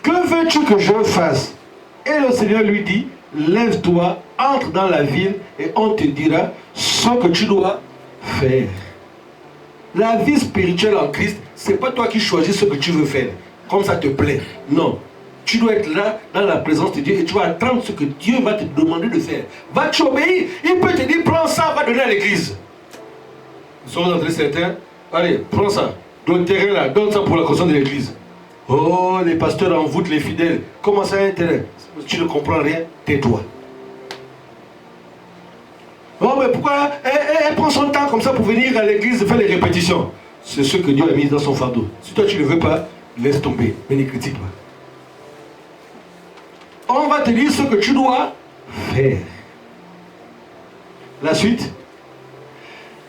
que veux-tu que je fasse? Et le Seigneur lui dit, lève-toi, entre dans la ville et on te dira ce que tu dois faire. La vie spirituelle en Christ, ce n'est pas toi qui choisis ce que tu veux faire, comme ça te plaît. Non. Tu dois être là, dans la présence de Dieu, et tu vas attendre ce que Dieu va te demander de faire. Va-tu obéir? Il peut te dire, prends ça, va donner à l'église. Nous sommes entrés certains, allez, prends ça, donne terrain là, donne ça pour la construction de l'église. Oh, les pasteurs envoûtent les fidèles. Comment ça intérêt? Tu ne comprends rien, tais-toi. Oh, mais pourquoi elle prend son temps comme ça pour venir à l'église faire les répétitions? c'est ce que Dieu a mis dans son fardeau. Si toi tu ne veux pas, laisse tomber, mais ne critique pas. On va te dire ce que tu dois faire. La suite.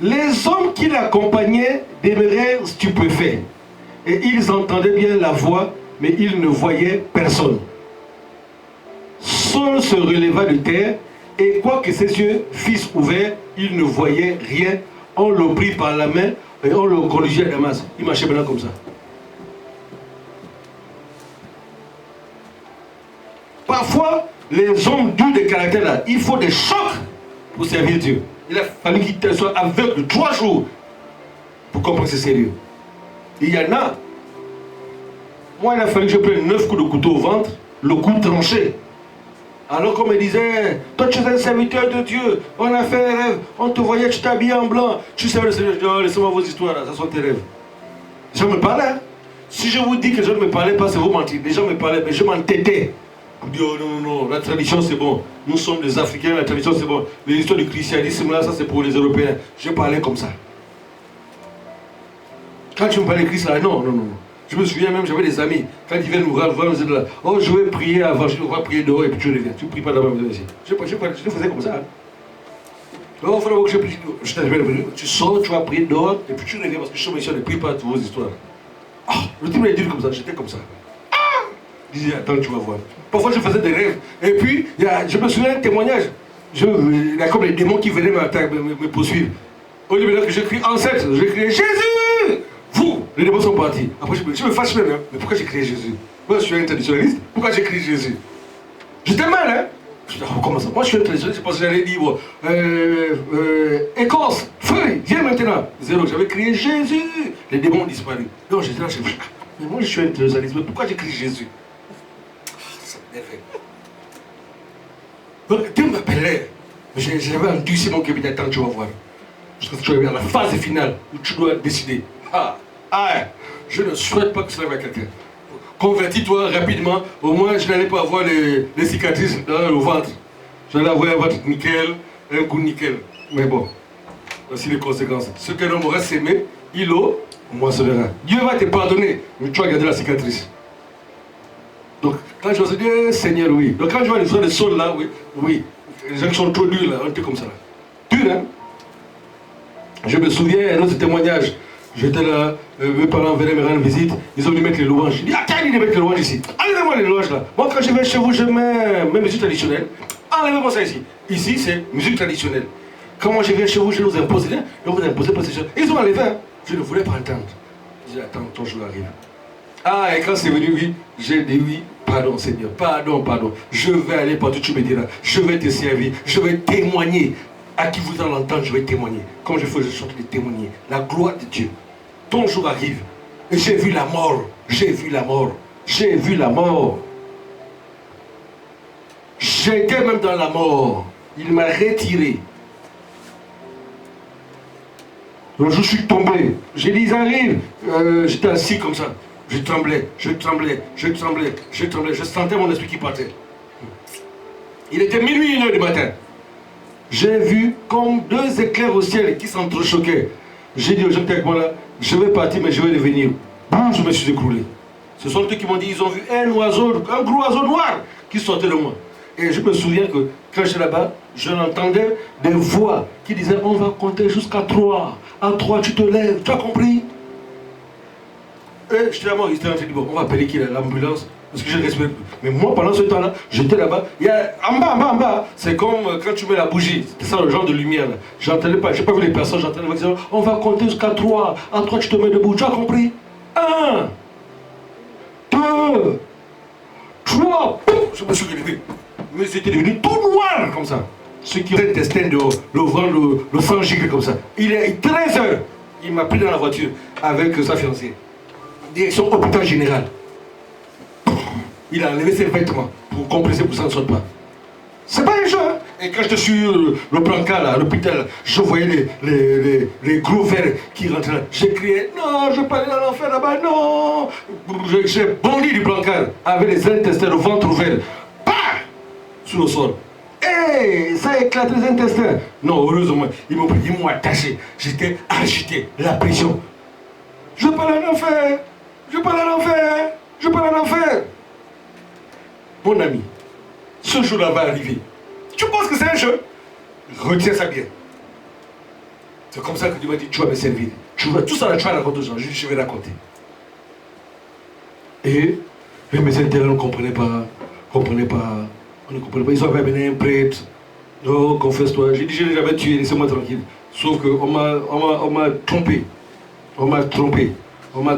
Les hommes qui l'accompagnaient demeurèrent stupéfaits. Et ils entendaient bien la voix, mais ils ne voyaient personne. Saul se releva de terre, et quoique ses yeux fussent ouverts, il ne voyait rien. On le prit par la main et on le conduisit à Damas. Il marchait maintenant comme ça. Parfois, les hommes durs de caractère là, il faut des chocs pour servir Dieu. Il a fallu qu'il soit aveugle 3 jours pour comprendre que c'est sérieux. Il y en a. Moi, il a fallu que je prenne 9 coups de couteau au ventre, le coup tranché. Alors qu'on me disait, toi tu es un serviteur de Dieu, on a fait un rêve, on te voyait, tu t'habilles en blanc, tu savais le Seigneur, je dis, oh, laissez-moi vos histoires là, ça sont tes rêves. Les gens me parlaient. Hein? Si je vous dis que les gens ne me parlaient pas, c'est vous mentir. Les gens me parlaient, mais je m'entêtais. Je dis, oh non, non, non, la tradition c'est bon. Nous sommes des Africains, la tradition c'est bon. Les histoires du christianisme là, ça c'est pour les Européens. Je parlais comme ça. Quand tu me parlais de Christ là, non, non, non. Je me souviens même, j'avais des amis, quand ils viennent nous voir, ils étaient là, oh je vais prier avant, je vais prier dehors et puis tu reviens. Tu ne pries pas d'abord, ici. Je le faisais comme ça. Hein. Oh, il faudra que je prie. Tu sors, tu vas prier dehors et puis tu reviens parce que je ne prie pas toutes vos histoires. Ah, le type m'a dit comme ça, j'étais comme ça. Ah, je disais, attends, tu vas voir. Parfois je faisais des rêves. Et puis, je me souviens d'un témoignage. Il y a comme les démons qui venaient me poursuivre. Au lieu de que je crie ancêtre, je criais Jésus! Vous, les démons sont partis. Après, je me fâche même, hein. Mais pourquoi j'ai crié Jésus? Moi, je suis un traditionnaliste. Pourquoi j'ai crié Jésus? J'étais mal, hein? Je dis, oh, comment ça? Moi, je suis un traditionnaliste. Je pense que j'allais dire, écorce, feuille, viens maintenant. Zéro, j'avais crié Jésus. Les démons ont disparu. Non, j'étais là, mais moi, je suis un traditionnaliste. Mais pourquoi j'ai crié Jésus? Ça m'énervait. Donc, Dieu m'appelait. J'avais endurci mon cœur, attends, tu vas voir. Parce que tu es à la phase finale où tu dois décider. Je ne souhaite pas que ça arrive à quelqu'un. Convertis-toi rapidement, au moins je n'allais pas avoir les cicatrices dans le ventre. J'allais avoir un ventre nickel, un goût nickel. Mais bon, voici les conséquences. Ce qu'un homme aura s'aimer, il au moins se verra. Dieu va te pardonner, mais tu vas garder la cicatrice. Donc quand je vais se dire, Seigneur, oui. Donc quand je vois les frères de Saul là, oui, oui. Les gens qui sont trop durs là, on était comme ça là. Dur, hein? Je me souviens d'un autre témoignage. J'étais là, mes parents venaient me rendre visite, ils ont dû mettre les louanges. Je dis, attends, ils mettent les louanges ici. Enlevez-moi les louanges là. Moi, quand je vais chez vous, je mets mes musiques traditionnelles. Enlevez-moi ça ici. Ici, c'est musique traditionnelle. Quand moi je viens chez vous, je nous impose rien. Je vous impose pas ces choses. Ils ont enlevé. Hein. Je ne voulais pas entendre. Je dis, attends, ton jour arrive. Et quand c'est venu, oui, j'ai dit oui. Pardon, Seigneur. Pardon, pardon. Je vais aller partout, tu me diras. Je vais te servir. Je vais témoigner. À qui vous en l'entendre, je vais témoigner. Comme je fais, je suis en train de témoigner. La gloire de Dieu. Ton jour arrive. Et j'ai vu la mort. J'ai vu la mort. J'ai vu la mort. J'étais même dans la mort. Il m'a retiré. Donc je suis tombé. J'ai dit, ils arrivent. J'étais assis comme ça. Je tremblais, je tremblais, je tremblais, je tremblais. Je sentais mon esprit qui partait. Il était minuit, 1h du matin. J'ai vu comme 2 éclairs au ciel qui s'entrechoquaient. J'ai dit aux gens qui étaient avec moi là, je vais partir mais je vais revenir. Boum, je me suis écroulé. Ce sont eux qui m'ont dit, ils ont vu un oiseau, un gros oiseau noir qui sortait de moi. Et je me souviens que quand j'étais là-bas, je l'entendais des voix qui disaient, on va compter jusqu'à 3. À 3, tu te lèves, tu as compris? Et j'étais là, moi, ils étaient en train de dire, bon, on va appeler qui l'ambulance. Parce que je respecte. Mais moi, pendant ce temps-là, j'étais là-bas. Il y a en bas. C'est comme quand tu mets la bougie. C'est ça le genre de lumière. Là. J'entendais pas, j'ai pas vu les personnes. J'entendais dire, on va compter jusqu'à 3. À 3, tu te mets debout. Tu as compris? 1, 2, 3. Je me suis relevé. Mais c'était devenu tout noir comme ça. Ceux qui ont un intestin dehors, le ventre, le sang gicle comme ça. Il est 13h. Il m'a pris dans la voiture avec sa fiancée. Direction hôpital général. Il a enlevé ses vêtements pour compresser pour que ça ne saute pas. C'est pas un jeu. Hein? Et quand j'étais sur le brancard à l'hôpital, je voyais les gros verres qui rentraient là. J'ai crié, non, je ne vais pas aller dans l'enfer là-bas, non. J'ai bondi du brancard avec les intestins, le ventre ouvert. Bah sur le sol. Et ça a éclaté les intestins. Non, heureusement, ils m'ont attaché. J'étais agité, la pression. Je veux pas aller en enfer. Je veux pas aller en enfer. Je veux pas aller en enfer. Mon ami, ce jour-là va arriver. Tu penses que c'est un jeu? Retiens ça bien. C'est comme ça que Dieu m'a dit, tu vas me servir. Tu vas, tout ça là, tu vas raconter aux gens. Je vais raconter. Et les médecins de terrain ne comprenaient pas. On ne comprenait pas. Ils ont amené un prêtre. Non, confesse-toi. J'ai dit, je l'ai jamais tué, laissez-moi tranquille. Sauf qu'on m'a trompé. On m'a trompé. On a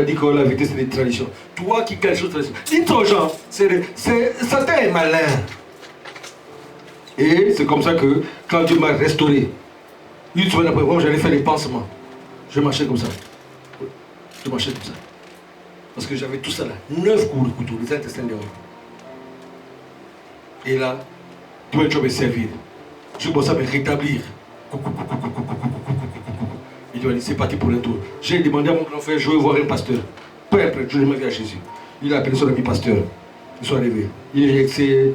dit que la vérité c'est des traditions. Toi qui quelque chose de tradition. Dis-toi aux gens, Satan est malin. Et c'est comme ça que quand Dieu m'a restauré, une semaine après, moi j'allais faire les pansements. Je marchais comme ça. Parce que j'avais tout ça là. 9 coups de couteau, les intestins dehors. Et là, Dieu va me servir. Je commence à me rétablir. Il doit dire, c'est parti pour le tour. J'ai demandé à mon grand frère, je veux voir un pasteur. Peu importe, je demande à Jésus. Il a appelé son ami pasteur. Ils sont arrivés. Il est avec ses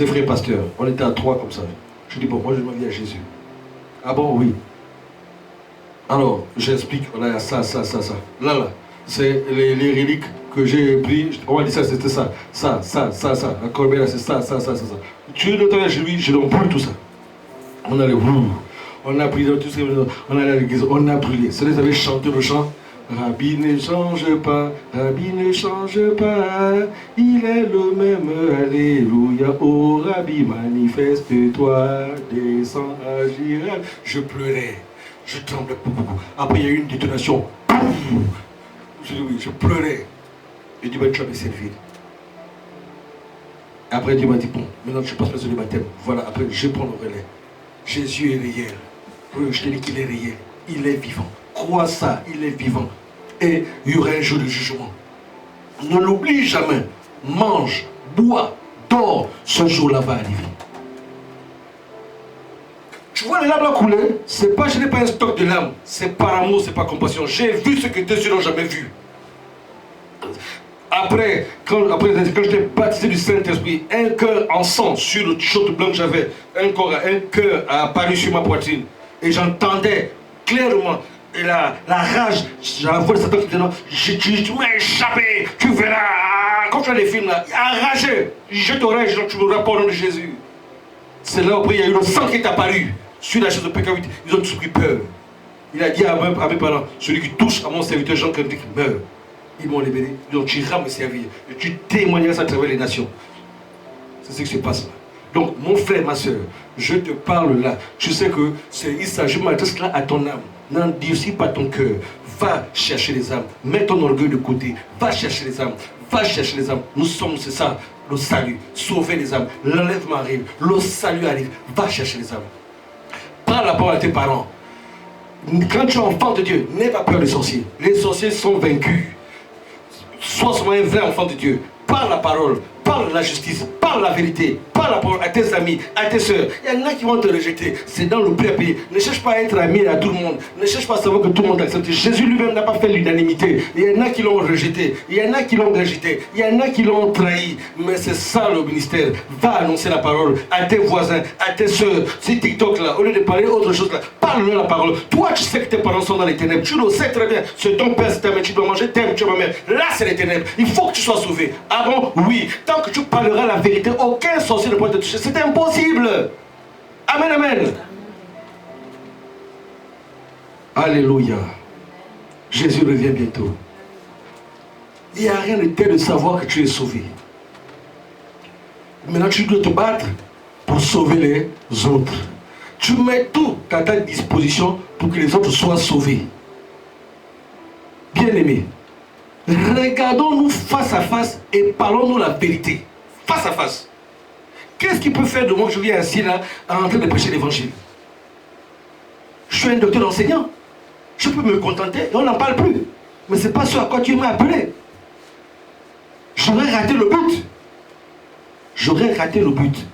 frères pasteurs. On était à 3 comme ça. Je dis, bon, moi je demande à Jésus. Ah bon, oui. Alors, j'explique, voilà, ça. Là, c'est les reliques que j'ai pris. On m'a dit ça, c'était ça. La corbeille là, c'est ça. Tu l'entends chez lui, je l'embrûle tout ça. On allait, on a pris tout ça, on allait à l'église, on a brûlé. C'est là, vous avez chanté le chant. Rabbi ne change pas, il est le même, alléluia. Oh Rabbi, manifeste-toi, descends, agir. Je pleurais. Je tremblais beaucoup. Après, il y a eu une détonation. Je pleurais. Et Dieu m'a dit, tu vas me servir. Après, Dieu m'a dit, bon, maintenant je passe sur le baptême. Voilà, après, je prends le relais. Jésus est réel. Je te dis qu'il est réel. Il est vivant. Crois ça, il est vivant. Et il y aura un jour de jugement. Ne l'oublie jamais. Mange, bois, dors. Ce jour-là va arriver. Tu vois les larmes là couler, c'est pas, je n'ai pas un stock de larmes, c'est par amour, c'est par compassion. J'ai vu ce que tes yeux n'ont jamais vu. Après, quand j'étais baptisé du Saint-Esprit, un cœur en sang sur le t-shirt blanc que j'avais, un cœur a apparu sur ma poitrine. Et j'entendais clairement et la rage, j'ai la voix de Satan qui disait, tu m'as échappé, tu verras. Quand tu as des films là, enragé, je t'aurai, tu me rappelles au nom de Jésus. C'est là après il y a eu le sang qui est apparu sur la chaise de PK8. Ils ont tous pris peur. Il a dit à mes parents, celui qui touche à mon serviteur Jean-Claude meurt. Ils m'ont libéré. Donc tu iras me servir. Et tu témoigneras à travers les nations. C'est ce qui se passe là. Donc mon frère, ma soeur, je te parle là. Je sais que je m'adresse là à ton âme. N'endurcis pas ton cœur. Va chercher les âmes. Mets ton orgueil de côté. Va chercher les âmes. Va chercher les âmes. Nous sommes, c'est ça, le salut. Sauver les âmes. L'enlèvement arrive. Le salut arrive. Va chercher les âmes. Parle la parole à tes parents. Quand tu es enfant de Dieu, n'aie pas peur des sorciers. Les sorciers sont vaincus. Sois seulement un vrai enfant de Dieu. Parle la parole. Parle la justice, parle la vérité, parle la parole à tes amis, à tes soeurs. Il y en a qui vont te rejeter, c'est dans le prix à payer. Ne cherche pas à être ami à tout le monde, ne cherche pas à savoir que tout le monde accepte. Jésus lui-même n'a pas fait l'unanimité. Il y en a qui l'ont rejeté, il y en a qui l'ont rejeté, il y en a qui l'ont trahi. Mais c'est ça le ministère. Va annoncer la parole à tes voisins, à tes soeurs. C'est TikTok là, au lieu de parler autre chose là, parle-leur la parole. Toi tu sais que tes parents sont dans les ténèbres, tu le sais très bien. C'est ton père, c'est ta mère, tu dois manger, t'aimes, tu vas mère. Là c'est les ténèbres, il faut que tu sois sauvé. Ah bon? Oui. Tant que tu parleras la vérité, aucun sorcier ne pourra te toucher. C'est impossible. Amen, amen. Alléluia. Jésus revient bientôt. Il n'y a rien de tel de savoir que tu es sauvé. Maintenant, tu dois te battre pour sauver les autres. Tu mets tout à ta disposition pour que les autres soient sauvés. Bien-aimés, regardons-nous face à face et parlons-nous la vérité. Face à face. Qu'est-ce qui peut faire de moi que je viens assis là en train de prêcher l'évangile? Je suis un docteur enseignant. Je peux me contenter et on n'en parle plus. Mais ce n'est pas ce à quoi tu m'as appelé. J'aurais raté le but. J'aurais raté le but.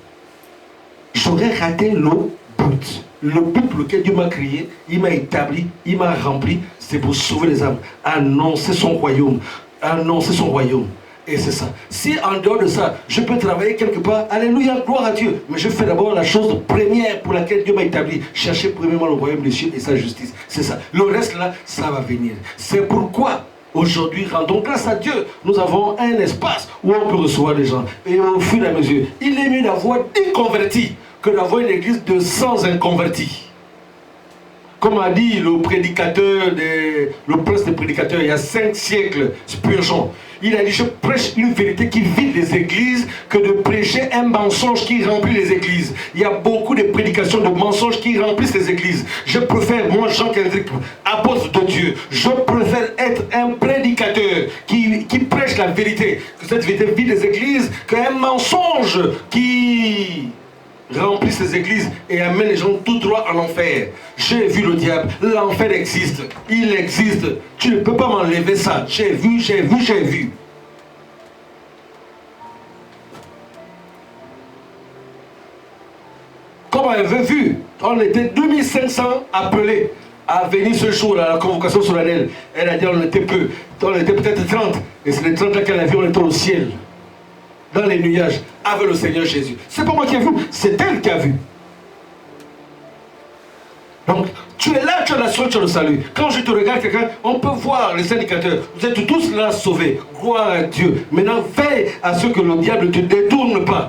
J'aurais raté le but. Le but pour lequel Dieu m'a créé, il m'a établi, il m'a rempli, c'est pour sauver les âmes. Annoncer son royaume. Annoncer son royaume. Et c'est ça. Si en dehors de ça, je peux travailler quelque part, alléluia, gloire à Dieu. Mais je fais d'abord la chose première pour laquelle Dieu m'a établi. Chercher premièrement le royaume des cieux et sa justice. C'est ça. Le reste là, ça va venir. C'est pourquoi aujourd'hui, rendons grâce à Dieu. Nous avons un espace où on peut recevoir des gens. Et au fur et à mesure, il est mieux d'avoir 10 convertis que d'avoir une église de 100 inconvertis. Comme a dit le prédicateur, le prince des prédicateurs, il y a 5 siècles, Spurgeon. Il a dit, je prêche une vérité qui vide les églises que de prêcher un mensonge qui remplit les églises. Il y a beaucoup de prédications de mensonges qui remplissent les églises. Je préfère, moi, Jean-Kendrick, apôtre de Dieu, je préfère être un prédicateur qui prêche la vérité, que cette vérité vide les églises, qu'un mensonge qui remplissent les églises et amènent les gens tout droit en enfer. J'ai vu le diable, l'enfer existe, il existe, tu ne peux pas m'enlever ça, j'ai vu. Comme on avait vu, on était 2500 appelés à venir ce jour à la convocation solennelle. Elle a dit on était peu, on était peut-être 30, et c'est les 30 là qu'elle a vu, on était au ciel, dans les nuages, avec le Seigneur Jésus. C'est pas moi qui ai vu, c'est elle qui a vu. Donc, tu es là, tu as l'assurance, tu as le salut. Quand je te regarde quelqu'un, on peut voir les indicateurs. Vous êtes tous là sauvés. Gloire à Dieu. Maintenant, veille à ce que le diable ne te détourne pas.